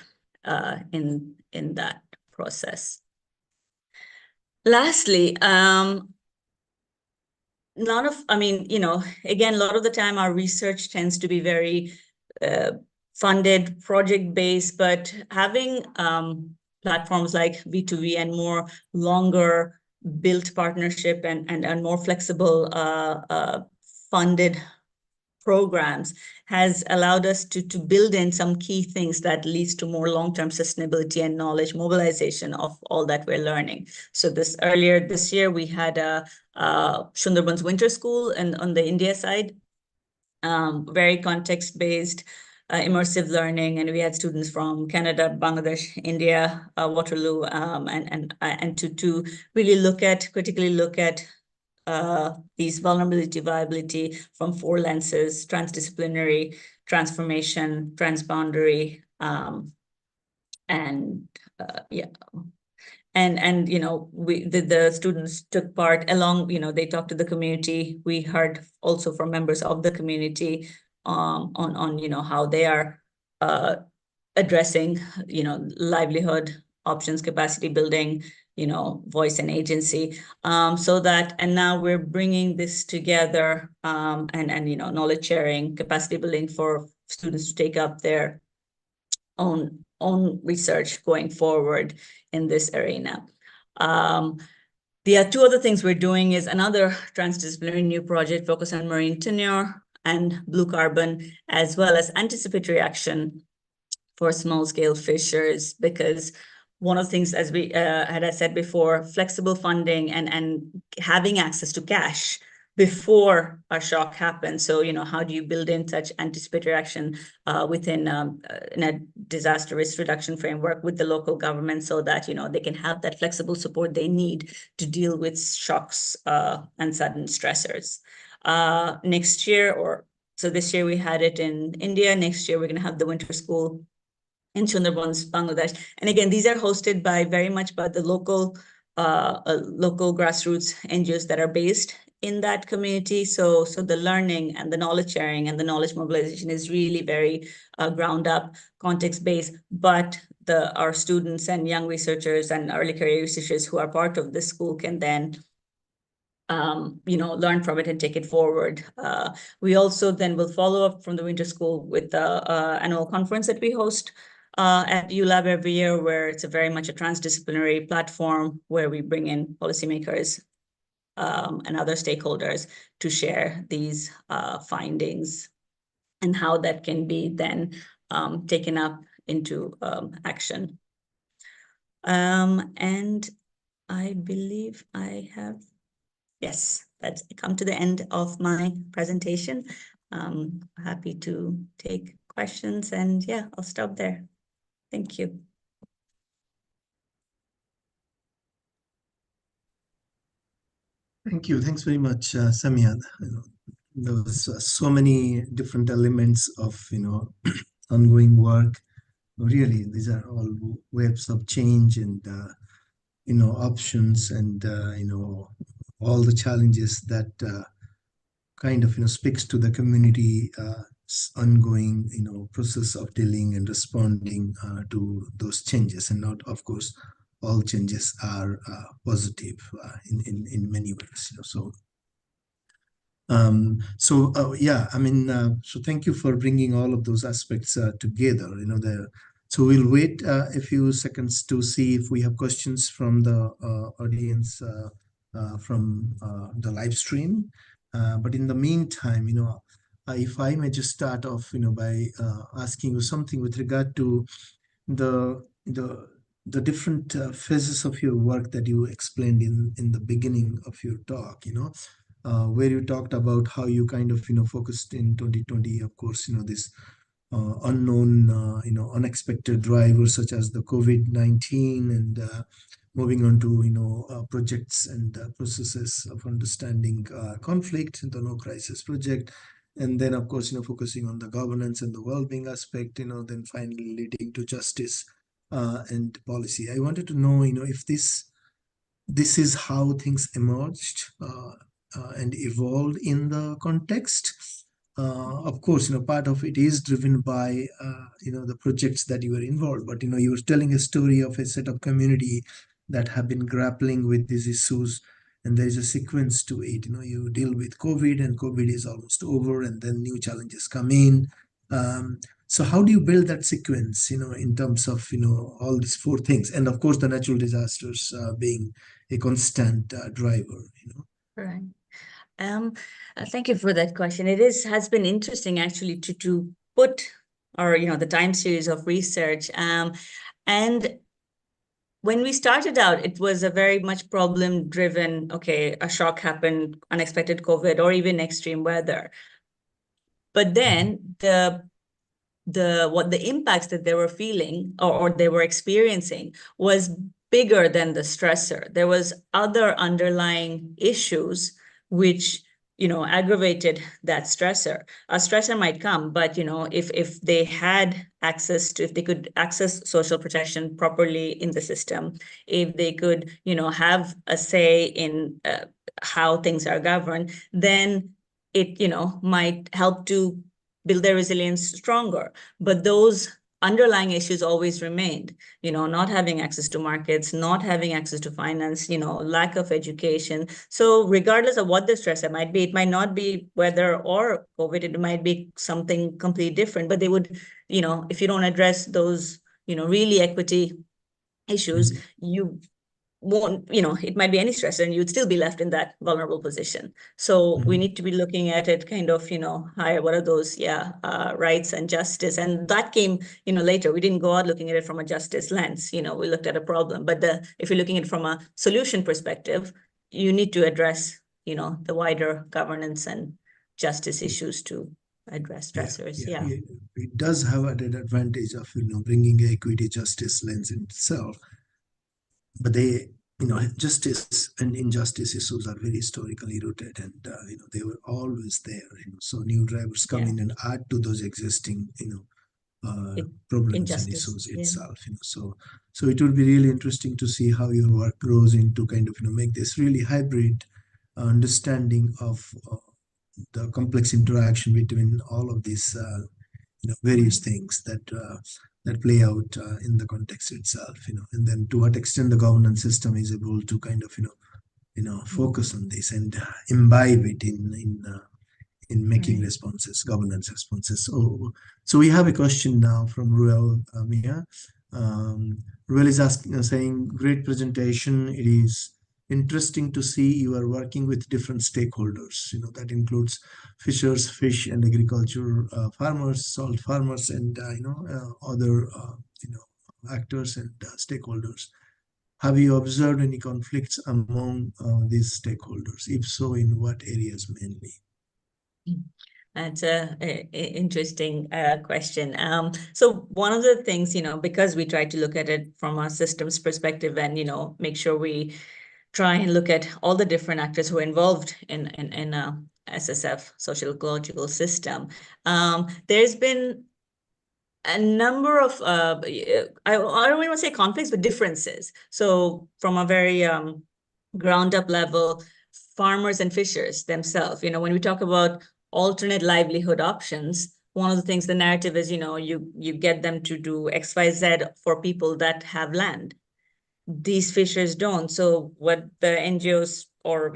in that process. Lastly, again, a lot of the time our research tends to be very funded, project-based, but having platforms like V2V and more longer built partnership and more flexible funded programs has allowed us to build in some key things that leads to more long-term sustainability and knowledge mobilization of all that we're learning. So earlier this year, we had a Sundarban's Winter School on the India side, very context-based, immersive learning, and we had students from Canada, Bangladesh, India, Waterloo, and to really critically look at these vulnerability, viability from 4 lenses: transdisciplinary, transformation, transboundary, and the students took part along, they talked to the community. We heard also from members of the community on how they are addressing, livelihood options, capacity building, voice and agency, and now we're bringing this together, and knowledge sharing, capacity building for students to take up their own research going forward in this arena. The 2 other things we're doing is another transdisciplinary new project focused on marine tenure and blue carbon, as well as anticipatory action for small-scale fishers, because one of the things, as we had said before, flexible funding and having access to cash before a shock happens. So, how do you build in such anticipatory action within in a disaster risk reduction framework with the local government so that, they can have that flexible support they need to deal with shocks and sudden stressors. Next year, so this year we had it in India. Next year, we're going to have the winter school in Sundarbans, Bangladesh. And again, these are hosted very much by the local grassroots NGOs that are based in that community. So the learning and the knowledge sharing and the knowledge mobilization is really very ground up, context based. But our students and young researchers and early career researchers who are part of this school can then learn from it and take it forward. We also then will follow up from the winter school with the annual conference that we host at ULab every year, where it's very much a transdisciplinary platform where we bring in policymakers and other stakeholders to share these findings and how that can be then taken up into action. And I believe I have, yes, that's come to the end of my presentation. Happy to take questions, and yeah, I'll stop there. Thank you. Thank you. Thanks very much, Samiya. There was so many different elements of ongoing work. Really, these are all webs of change and options and all the challenges that kind of speaks to the community ongoing process of dealing and responding to those changes. And not, of course, all changes are positive in many ways. So thank you for bringing all of those aspects together. So we'll wait a few seconds to see if we have questions from the audience from the live stream. But in the meantime, if I may just start off, by asking you something with regard to the different phases of your work that you explained in the beginning of your talk. Where you talked about how you kind of focused in 2020, of course, this unknown, unexpected drivers such as the COVID-19, and moving on to projects and processes of understanding conflict, the No Crisis Project, and then of course focusing on the governance and the well-being aspect, then finally leading to justice and policy. I wanted to know, if this is how things emerged and evolved in the context. Of course, part of it is driven by the projects that you were involved, but you were telling a story of a set of community that have been grappling with these issues, and there is a sequence to it. You deal with COVID, and COVID is almost over, and then new challenges come in. So how do you build that sequence, in terms of all these four things, and of course the natural disasters being a constant driver. Right. Thank you for that question. It has been interesting actually to put the time series of research. And when we started out, it was a very much problem driven. Okay, a shock happened, unexpected COVID, or even extreme weather. But then the impacts that they were feeling or they were experiencing was bigger than the stressor. There was other underlying issues which aggravated that stressor. A stressor might come, but if they had access to, if they could access social protection properly in the system, if they could have a say in how things are governed, then it might help to build their resilience stronger. But those underlying issues always remained, not having access to markets, not having access to finance, lack of education. So regardless of what the stressor might be, it might not be weather or COVID, it might be something completely different, but they would, if you don't address those, really equity issues, you won't, it might be any stressor and you'd still be left in that vulnerable position. So we need to be looking at it kind of, higher, what are those, rights and justice. And that came, later. We didn't go out looking at it from a justice lens, we looked at a problem. But if you're looking at it from a solution perspective, you need to address, the wider governance and justice issues to address stressors. It does have an advantage of bringing equity justice lens in itself, but justice and injustice issues are very historically rooted, and they were always there. So new drivers come in and add to those existing problems and issues itself. So it would be really interesting to see how your work grows into kind of make this really hybrid understanding of the complex interaction between all of these various things that play out in the context itself. And then to what extent the governance system is able to kind of focus on this and imbibe it in making responses, governance responses. So we have a question now from Ruel Mia. Ruel is saying, great presentation. It is interesting to see you are working with different stakeholders. That includes fishers, fish and agriculture farmers, salt farmers, and other actors and stakeholders. Have you observed any conflicts among these stakeholders? If so, in what areas mainly? That's a interesting question. So one of the things, because we try to look at it from a systems perspective and, make sure we try and look at all the different actors who are involved in a SSF, socio-ecological system. There's been a number of, I don't really want to say conflicts, but differences. So from a very ground up level, farmers and fishers themselves, when we talk about alternate livelihood options, one of the things, the narrative is, you get them to do X, Y, Z for people that have land. These fishers don't. So what the NGOs or,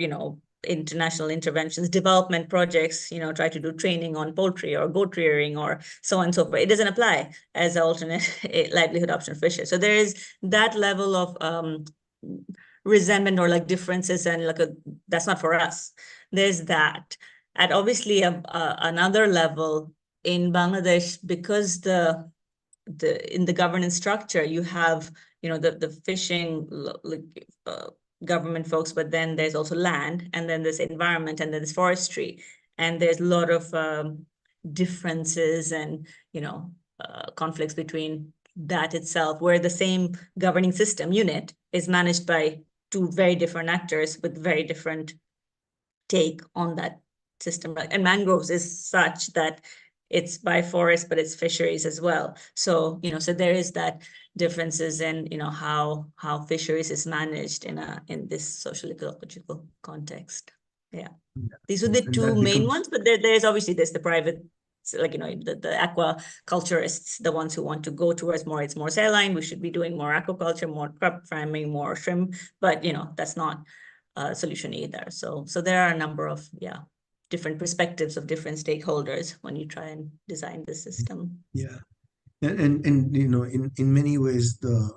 international interventions, development projects, try to do training on poultry or goat rearing or so on and so forth. It doesn't apply as an alternate livelihood option for fishers. So there is that level of resentment or like differences and that's not for us. There's that. At obviously another level in Bangladesh, because in the governance structure, you have, the fishing government folks, but then there's also land, and then there's environment, and then there's forestry. And there's a lot of differences and, conflicts between that itself, where the same governing system unit is managed by two very different actors with very different take on that system. And mangroves is such that it's by forest, but it's fisheries as well. So, so there is that differences in, how fisheries is managed in this social ecological context. Yeah. These are the two main ones, but there's obviously the private, the aquaculturists, the ones who want to go towards more, it's more saline. We should be doing more aquaculture, more crop farming, more shrimp, but that's not a solution either. So there are a number of, different perspectives of different stakeholders when you try and design the system. Yeah, and in many ways the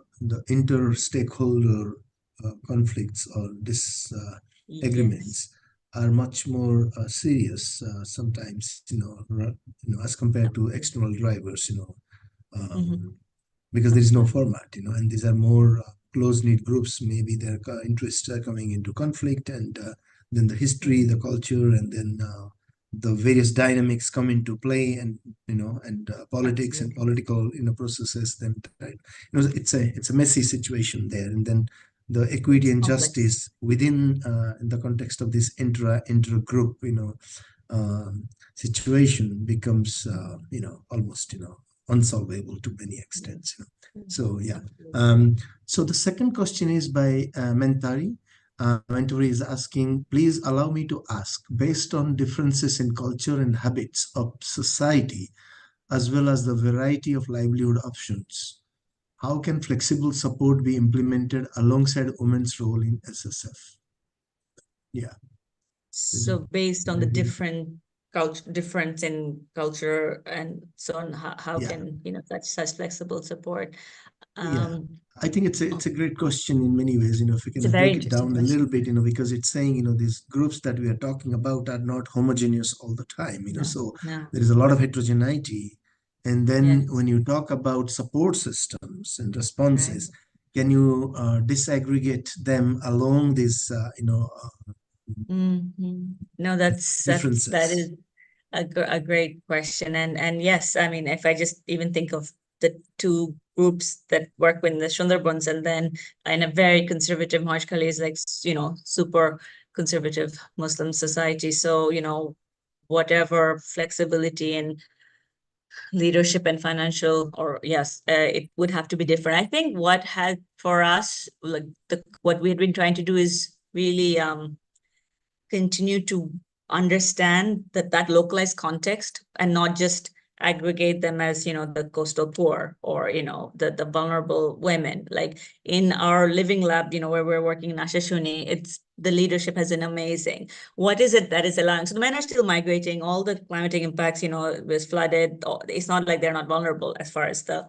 inter-stakeholder conflicts or disagreements are much more serious sometimes, as compared to external drivers, because there is no format, and these are more close-knit groups. Maybe their interests are coming into conflict, and then the history, the culture, and then the various dynamics come into play, and politics and political processes. Then it's a messy situation there, and then the equity and justice within in the context of this inter-group situation becomes almost unsolvable to many extents. So yeah. So the second question is by Mentari. Mentari is asking, please allow me to ask, based on differences in culture and habits of society, as well as the variety of livelihood options, how can flexible support be implemented alongside women's role in SSF? Yeah. So based on the difference in culture and so on, how can such flexible support? I think it's a great question in many ways. If we can break it down a little bit, because it's saying these groups that we are talking about are not homogeneous all the time. So there is a lot of heterogeneity. And then when you talk about support systems and responses, can you disaggregate them along this No, that is differences? a great question. And yes, I mean, if I just even think of the two groups that work with the Sundarbans, and then in a very conservative Moheshkhali is like, super conservative Muslim society. So, whatever flexibility and leadership and financial, or yes, it would have to be different. I think what had for us, like what we had been trying to do is really continue to understand that localized context and not just aggregate them as the coastal poor, or the vulnerable women. Like in our living lab, where we're working in Ashashuni, it's the leadership has been amazing. What is it that is allowing? So the men are still migrating. All the climatic impacts, it was flooded. It's not like they're not vulnerable as far as the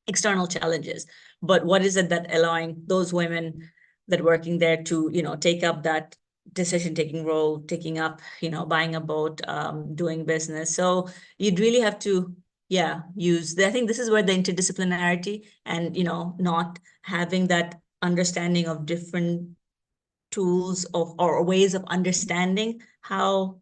external challenges, but what is it that allowing those women that working there to take up that decision taking role, taking up buying a boat, doing business. So you'd really have to use I think this is where the interdisciplinarity and not having that understanding of different tools of or ways of understanding how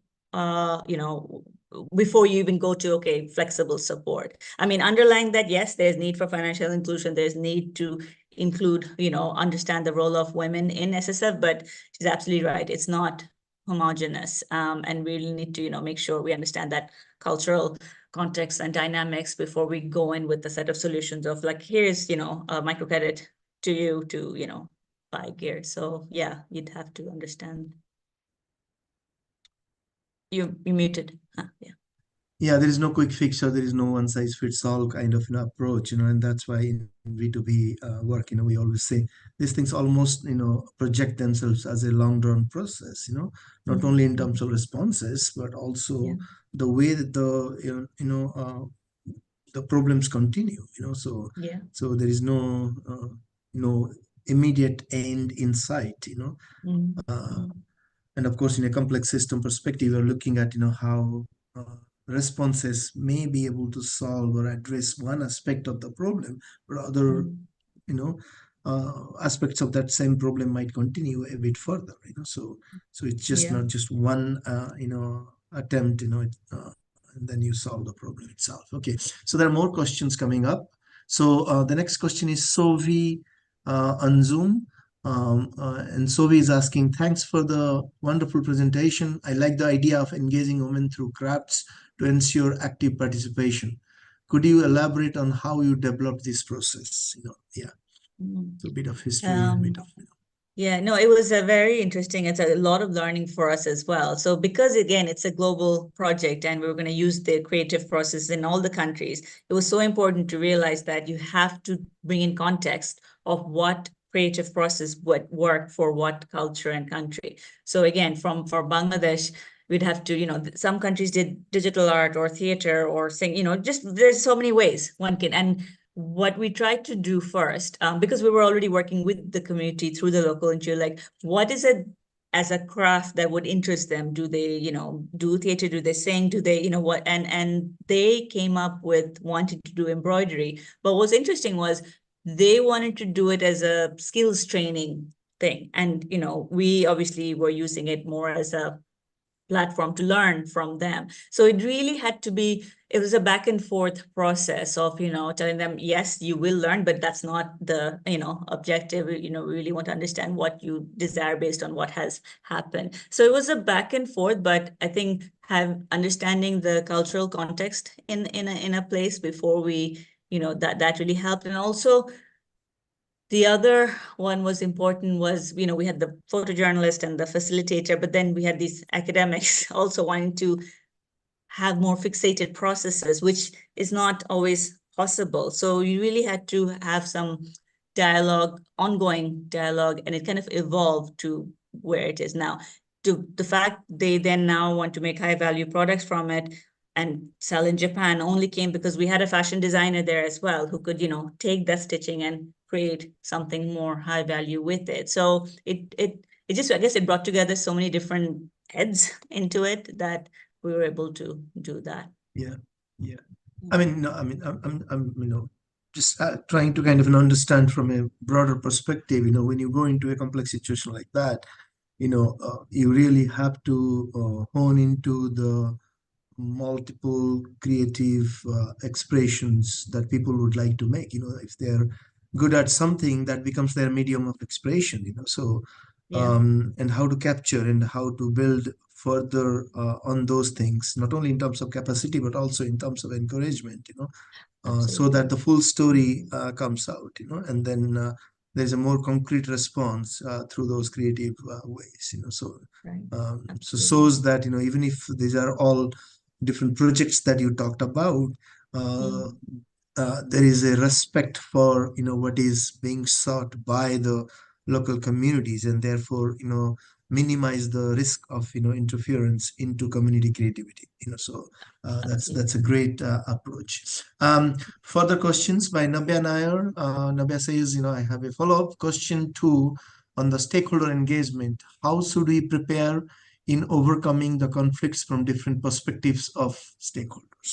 before you even go to okay, flexible support. I mean, underlying that, yes, there's need for financial inclusion, there's need to include understand the role of women in SSF, but she's absolutely right, it's not homogenous, and we really need to make sure we understand that cultural context and dynamics before we go in with the set of solutions of like, here's a microcredit to you to buy gear. So yeah, you'd have to understand. You muted. Huh, yeah. Yeah, there is no quick fix, or there is no one size fits all kind of approach, and that's why in B2B work, we always say these things almost, project themselves as a long drawn process, not only in terms of responses, but Yeah. also the way that the problems continue, Yeah. so there is no immediate end in sight, Mm, uh, mm, and of course, in a complex system perspective, we're looking at how responses may be able to solve or address one aspect of the problem, but other mm. you know aspects of that same problem might continue a bit further. So it's just Yeah. not just one attempt. And then you solve the problem itself. Okay, so there are more questions coming up. So the next question is Sovi on Zoom. And Sovi is asking, thanks for the wonderful presentation. I like the idea of engaging women through crafts to ensure active participation. Could you elaborate on how you developed this process? Yeah, Mm. so a bit of history, a bit Um, of. Yeah, no, it was a very interesting. It's a lot of learning for us as well. So because again, it's a global project and we were going to use the creative process in all the countries, it was so important to realize that you have to bring in context of what creative process would work for what culture and country. So again, for Bangladesh, we'd have to, some countries did digital art or theater or sing, just there's so many ways one can. And what we tried to do first, because we were already working with the community through the local NGO, like what is it as a craft that would interest them? Do they, do theater? Do they sing? Do they, what? And they came up with wanting to do embroidery. But what's interesting was they wanted to do it as a skills training thing. And, we obviously were using it more as a platform to learn from them. So it really had to be, it was a back and forth process of, telling them, yes, you will learn, but that's not the, objective. We really want to understand what you desire based on what has happened. So it was a back and forth, but I think have understanding the cultural context in a place before we, that really helped. And also the other one was important was, we had the photojournalist and the facilitator, but then we had these academics also wanting to have more fixated processes, which is not always possible. So you really had to have some dialogue, ongoing dialogue, and it kind of evolved to where it is now. To the fact they then now want to make high value products from it and sell in Japan only came because we had a fashion designer there as well who could, take that stitching and create something more high value with it. So it just, I guess it brought together so many different heads into it that we were able to do that. Yeah, yeah. I mean, no, I mean, I'm just trying to kind of understand from a broader perspective. When you go into a complex situation like that, you really have to hone into the multiple creative expressions that people would like to make. If they're good at something, that becomes their medium of expression. So Yeah, and how to capture and how to build further on those things, not only in terms of capacity but also in terms of encouragement. So that absolutely. the full story comes out, and then there's a more concrete response through those creative ways. Right. So Absolutely. shows that, even if these are all different projects that you talked about, uh, Mm, there is a respect for what is being sought by the local communities, and therefore minimize the risk of interference into community creativity. So absolutely. that's a great approach. Further questions by Nabya Nair. Nabya says, I have a follow-up question too on the stakeholder engagement. How should we prepare in overcoming the conflicts from different perspectives of stakeholders?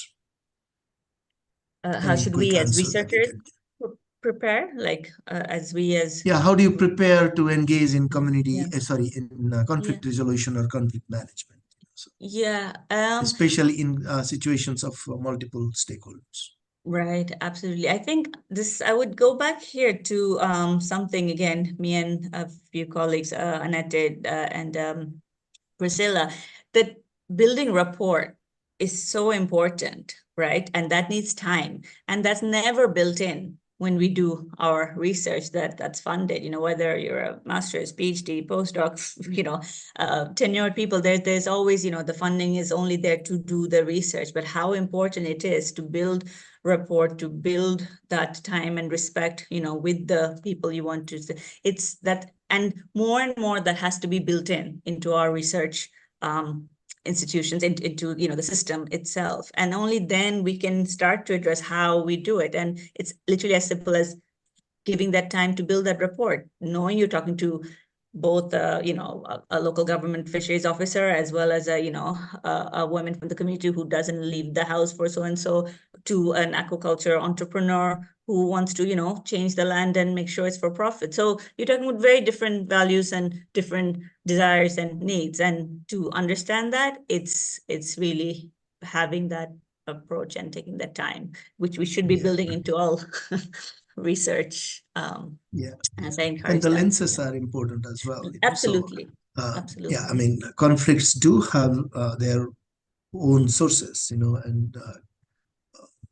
How Any should quick we as answer that you researchers can give? prepare? Like as we as Yeah, how do you prepare to engage in yeah, community, sorry, in yeah, conflict resolution or conflict management? So, yeah. especially in situations of multiple stakeholders. Right, absolutely. I think this, I would go back here to something again, me and a few colleagues, Annette and Priscilla, that building rapport is so important, right? And that needs time. And that's never built in when we do our research that's funded, whether you're a master's, PhD, postdoc, tenured people, there's always, the funding is only there to do the research, but how important it is to build rapport, to build that time and respect, with the people you want to, it's that, and more that has to be built into our research institutions, into the system itself, and only then we can start to address how we do it. And it's literally as simple as giving that time to build that rapport, knowing you're talking to both a local government fisheries officer as well as a woman from the community who doesn't leave the house for so and so, to an aquaculture entrepreneur who wants to change the land and make sure it's for profit. So you're talking about very different values and different desires and needs, and to understand that, it's really having that approach and taking that time, which we should be Yeah, building into all research, yeah. as I And encourage the that. lenses Yeah. are important as well. So, Absolutely. yeah, I Absolutely. mean, conflicts do have their own sources, and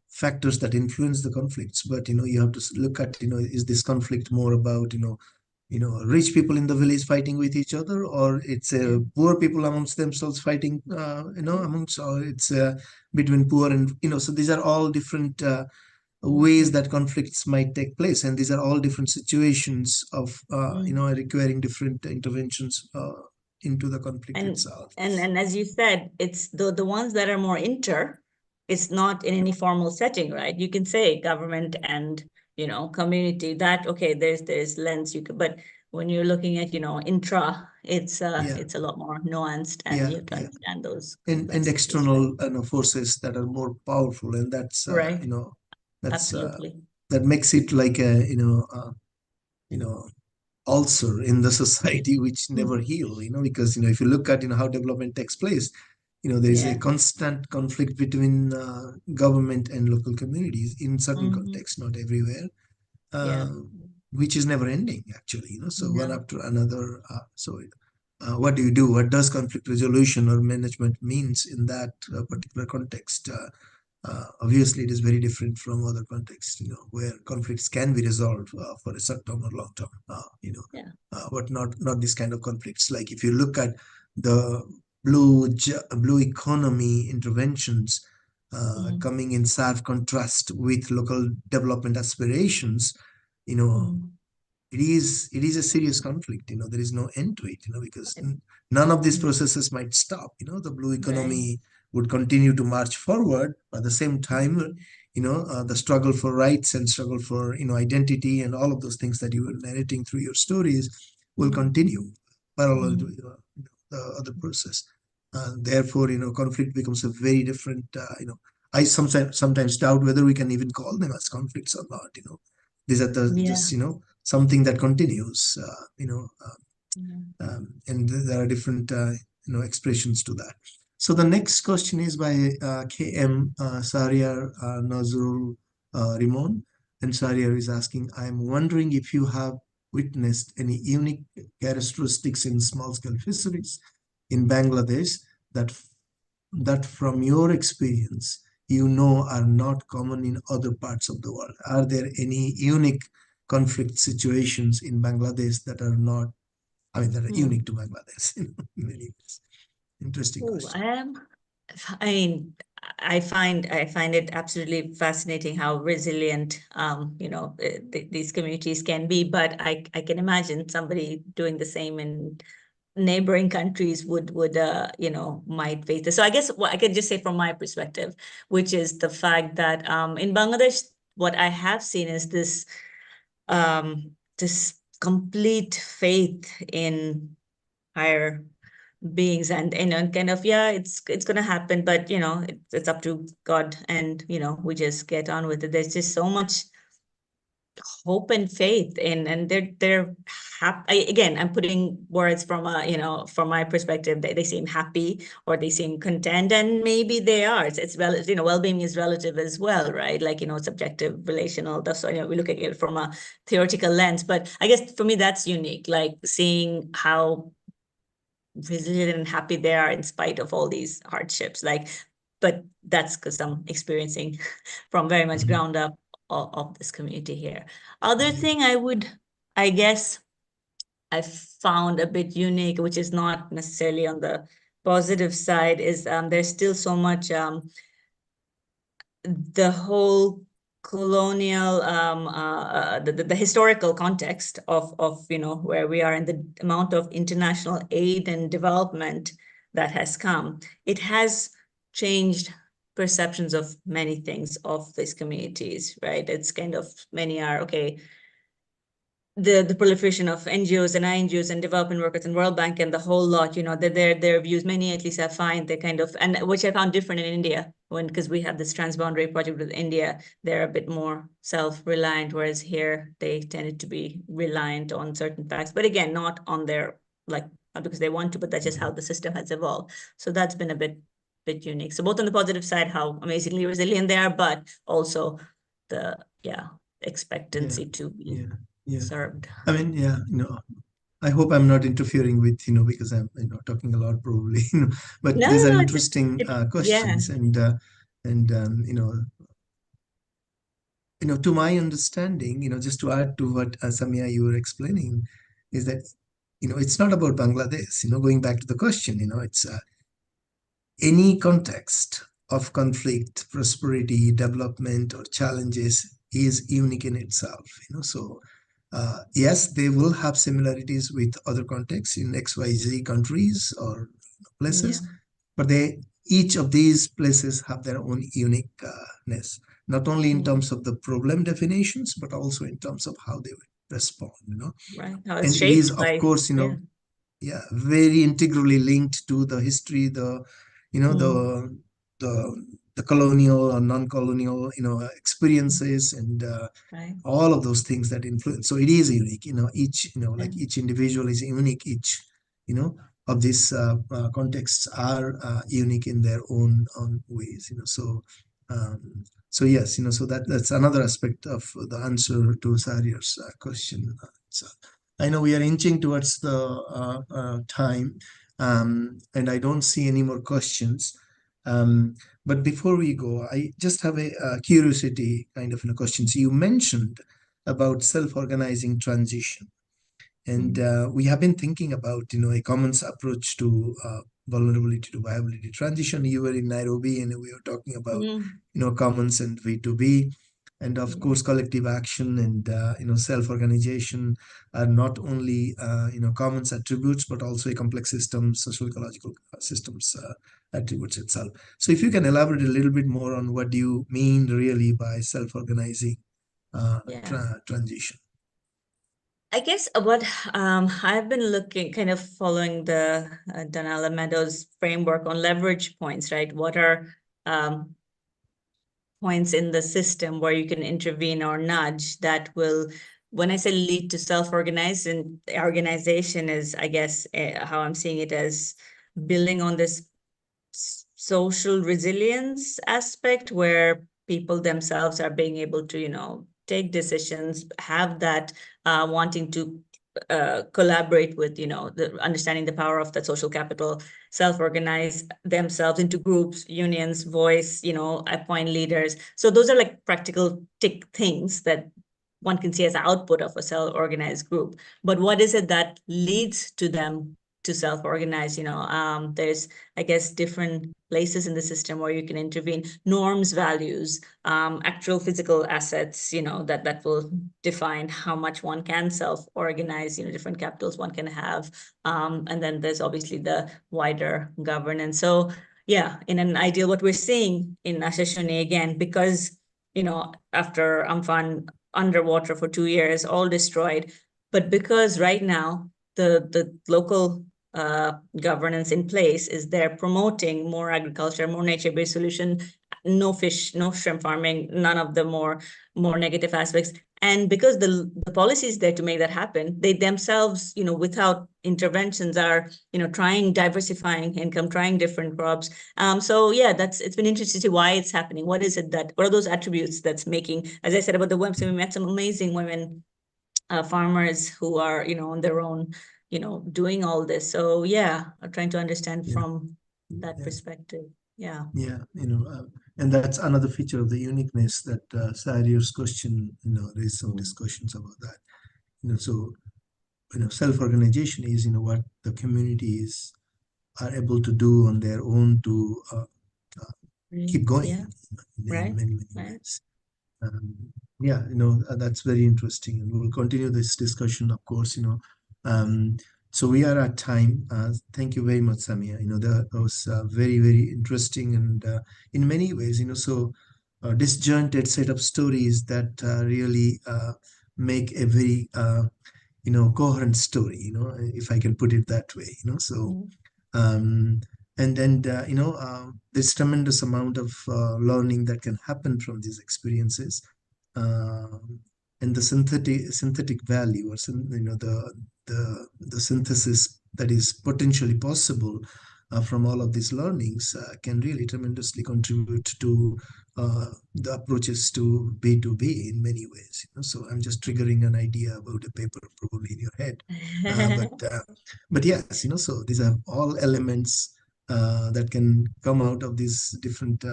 factors that influence the conflicts. But you have to look at, is this conflict more about rich people in the village fighting with each other, or it's Yeah. poor people amongst themselves fighting, amongst, or it's between poor and so these are all different ways Mhm. that conflicts might take place, and these are all different situations of Mm. requiring different interventions into the conflict And itself. and as you said, it's the ones that are more it's not in any formal setting, right? You can say government and community, that okay, there's lens you could, but when you're looking at intra, Yeah, it's a lot more nuanced, and yeah, you have to yeah. understand those And complexities, right? external forces that are more powerful, and Right. that's Absolutely. that makes it like a you know ulcer in the society which never Mhm. heal, because if you look at how development takes place, there is a Yeah. constant conflict between government and local communities in certain Hmm. contexts, not everywhere, Yeah. uh, which is never ending actually, so one No. after another. What do you do? What does conflict resolution or management means in that particular context? Obviously, it is very different from other contexts, where conflicts can be resolved for a short term or long term, Yeah. but not this kind of conflicts. Like if you look at the blue economy interventions Mm. coming in stark contrast with local development aspirations, you know, Mm. it is a serious conflict. There is no end to it, because none of these Mm. processes might stop. The blue Right. economy would continue to march forward. At the same time, the struggle for rights and struggle for identity and all of those things that you were narrating through your stories will Mm. continue parallel to Mm. the other process. Therefore, conflict becomes a very different. I sometimes doubt whether we can even call them as conflicts or not. These are the Yeah. just something that continues. And there are different expressions to that. So the next question is by KM Sariar Nazrul Rimon. And Sariar is asking, I'm wondering if you have witnessed any unique characteristics in small-scale fisheries in Bangladesh that from your experience are not common in other parts of the world. Are there any unique conflict situations in Bangladesh that are not, that are unique to Bangladesh in many ways? Interesting question. I mean, I find it absolutely fascinating how resilient these communities can be. But I can imagine somebody doing the same in neighboring countries would might face this. So I guess what I can just say from my perspective, which is the fact that in Bangladesh, what I have seen is this complete faith in higher beings, and kind of, yeah, it's gonna happen, but it's up to God, and we just get on with it. There's just so much hope and faith in, and they're happy. Again, I'm putting words from from my perspective. They seem happy, or they seem content, and maybe they are. It's well-being is relative as well, right? Like, subjective, relational. That's why we look at it from a theoretical lens. But I guess for me, that's unique. Like seeing how resilient and happy they are in spite of all these hardships. But that's because I'm experiencing from very much ground up of this community here. Other thing I guess I found a bit unique, which is not necessarily on the positive side, is there's still so much the whole colonial the historical context of where we are, and the amount of international aid and development that has come. It has changed perceptions of many things of these communities, right? It's kind of, many are okay, the proliferation of NGOs and INGOs and development workers and World Bank and the whole lot, their views, many at least I find, they kind of, and which I found different in India, because we have this transboundary project with India, they're a bit more self-reliant, whereas here they tended to be reliant on certain facts, but again, not on their, like, not because they want to, but that's just how the system has evolved. So that's been a bit unique. So both on the positive side, how amazingly resilient they are, but also the expectancy to be served. I mean, I hope I'm not interfering with, because I'm, talking a lot probably, but these are No, interesting questions. And to my understanding, just to add to what Samiya, you were explaining, is that, it's not about Bangladesh, going back to the question, it's any context of conflict, prosperity, development, or challenges is unique in itself. So yes, they will have similarities with other contexts in XYZ countries or places, but each of these places have their own uniqueness, not only in terms of the problem definitions, but also in terms of how they would respond. Right. How it's And it is, shaped of by, course, very integrally linked to the history, the the colonial or non-colonial experiences, and right. all of those things that influence. So it is unique. Each like each individual is unique. Each of these contexts are unique in their own ways. So yes, so that's another aspect of the answer to Sariar's question. So I know we are inching towards the time, and I don't see any more questions. But before we go, I just have a curiosity kind of question. So you mentioned about self-organizing transition, and we have been thinking about a commons approach to vulnerability to viability transition. You were in Nairobi, and we were talking about commons and V2B, and of course collective action and self-organization are not only commons attributes, but also a complex system, socio-ecological systems attributes itself. So if you can elaborate a little bit more on what do you mean really by self-organizing transition. I guess what I've been looking, kind of following the Donella Meadows framework on leverage points, right? What are points in the system where you can intervene or nudge that will when I say lead to self-organize, and organization is, I guess, how I'm seeing it as building on this social resilience aspect where people themselves are being able to, take decisions, have that wanting to collaborate with, understanding the power of that social capital, self-organize themselves into groups, unions, voice, appoint leaders. So those are like practical tick things that one can see as an output of a self-organized group. But what is it that leads to them to self-organize? There's, I guess, different places in the system where you can intervene, norms, values, actual physical assets, that will define how much one can self-organize, different capitals one can have. And then there's obviously the wider governance. So yeah, in an ideal, what we're seeing in Ashashuni again, because, after Amphan underwater for 2 years, all destroyed, but because right now the local governance in place is there promoting more agriculture, more nature-based solution, no fish, no shrimp farming, none of the more negative aspects. And because the policy is there to make that happen, they themselves, without interventions, are, diversifying income, trying different crops. So yeah, it's been interesting to see why it's happening. What are those attributes that's making, as I said about the women, we met some amazing women farmers who are, on their own, doing all this. So yeah, I'm trying to understand from that perspective. Yeah. Yeah, and that's another feature of the uniqueness that Sarier's question, raised some discussions about that. So, self-organization is, what the communities are able to do on their own to keep going in many ways. Yeah, that's very interesting, and we'll continue this discussion, of course. So we are at time. Thank you very much, Samiya. That was very, very interesting, and in many ways, so disjointed set of stories that really make a very coherent story. If I can put it that way. So. And then there's tremendous amount of learning that can happen from these experiences, and the synthetic value, or the synthesis that is potentially possible from all of these learnings can really tremendously contribute to the approaches to B2B in many ways. So I'm just triggering an idea about a paper probably in your head, but yes, so these are all elements that can come out of these different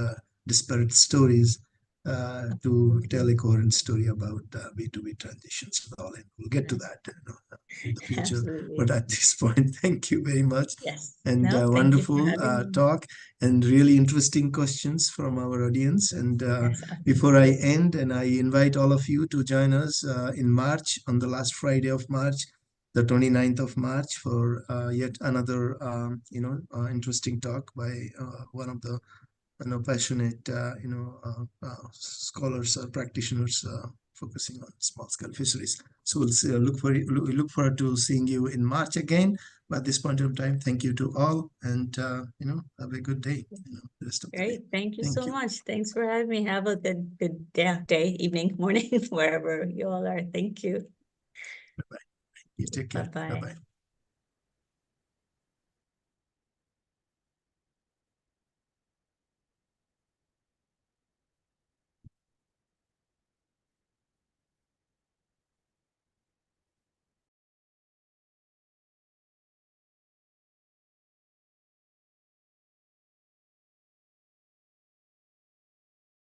disparate stories to tell a coherent story about B2B transitions and all. And we'll get to that in the future. Absolutely. But at this point, thank you very much. Yes. And No, thank you for wonderful having me. talk and really interesting questions from our audience. And Yes, before I absolutely. end, and I invite all of you to join us in March, on the last Friday of March, the 29th of March, for yet another interesting talk by one of the passionate scholars or practitioners focusing on small scale fisheries. So we'll see, look forward to seeing you in March again. But at this point in time, thank you to all, and have a good day. The rest of the day. Great. Thank you so much. Thanks for having me. Have a good day, evening, morning, wherever you all are. Thank you. Bye-bye. You take care. Bye-bye. Bye-bye.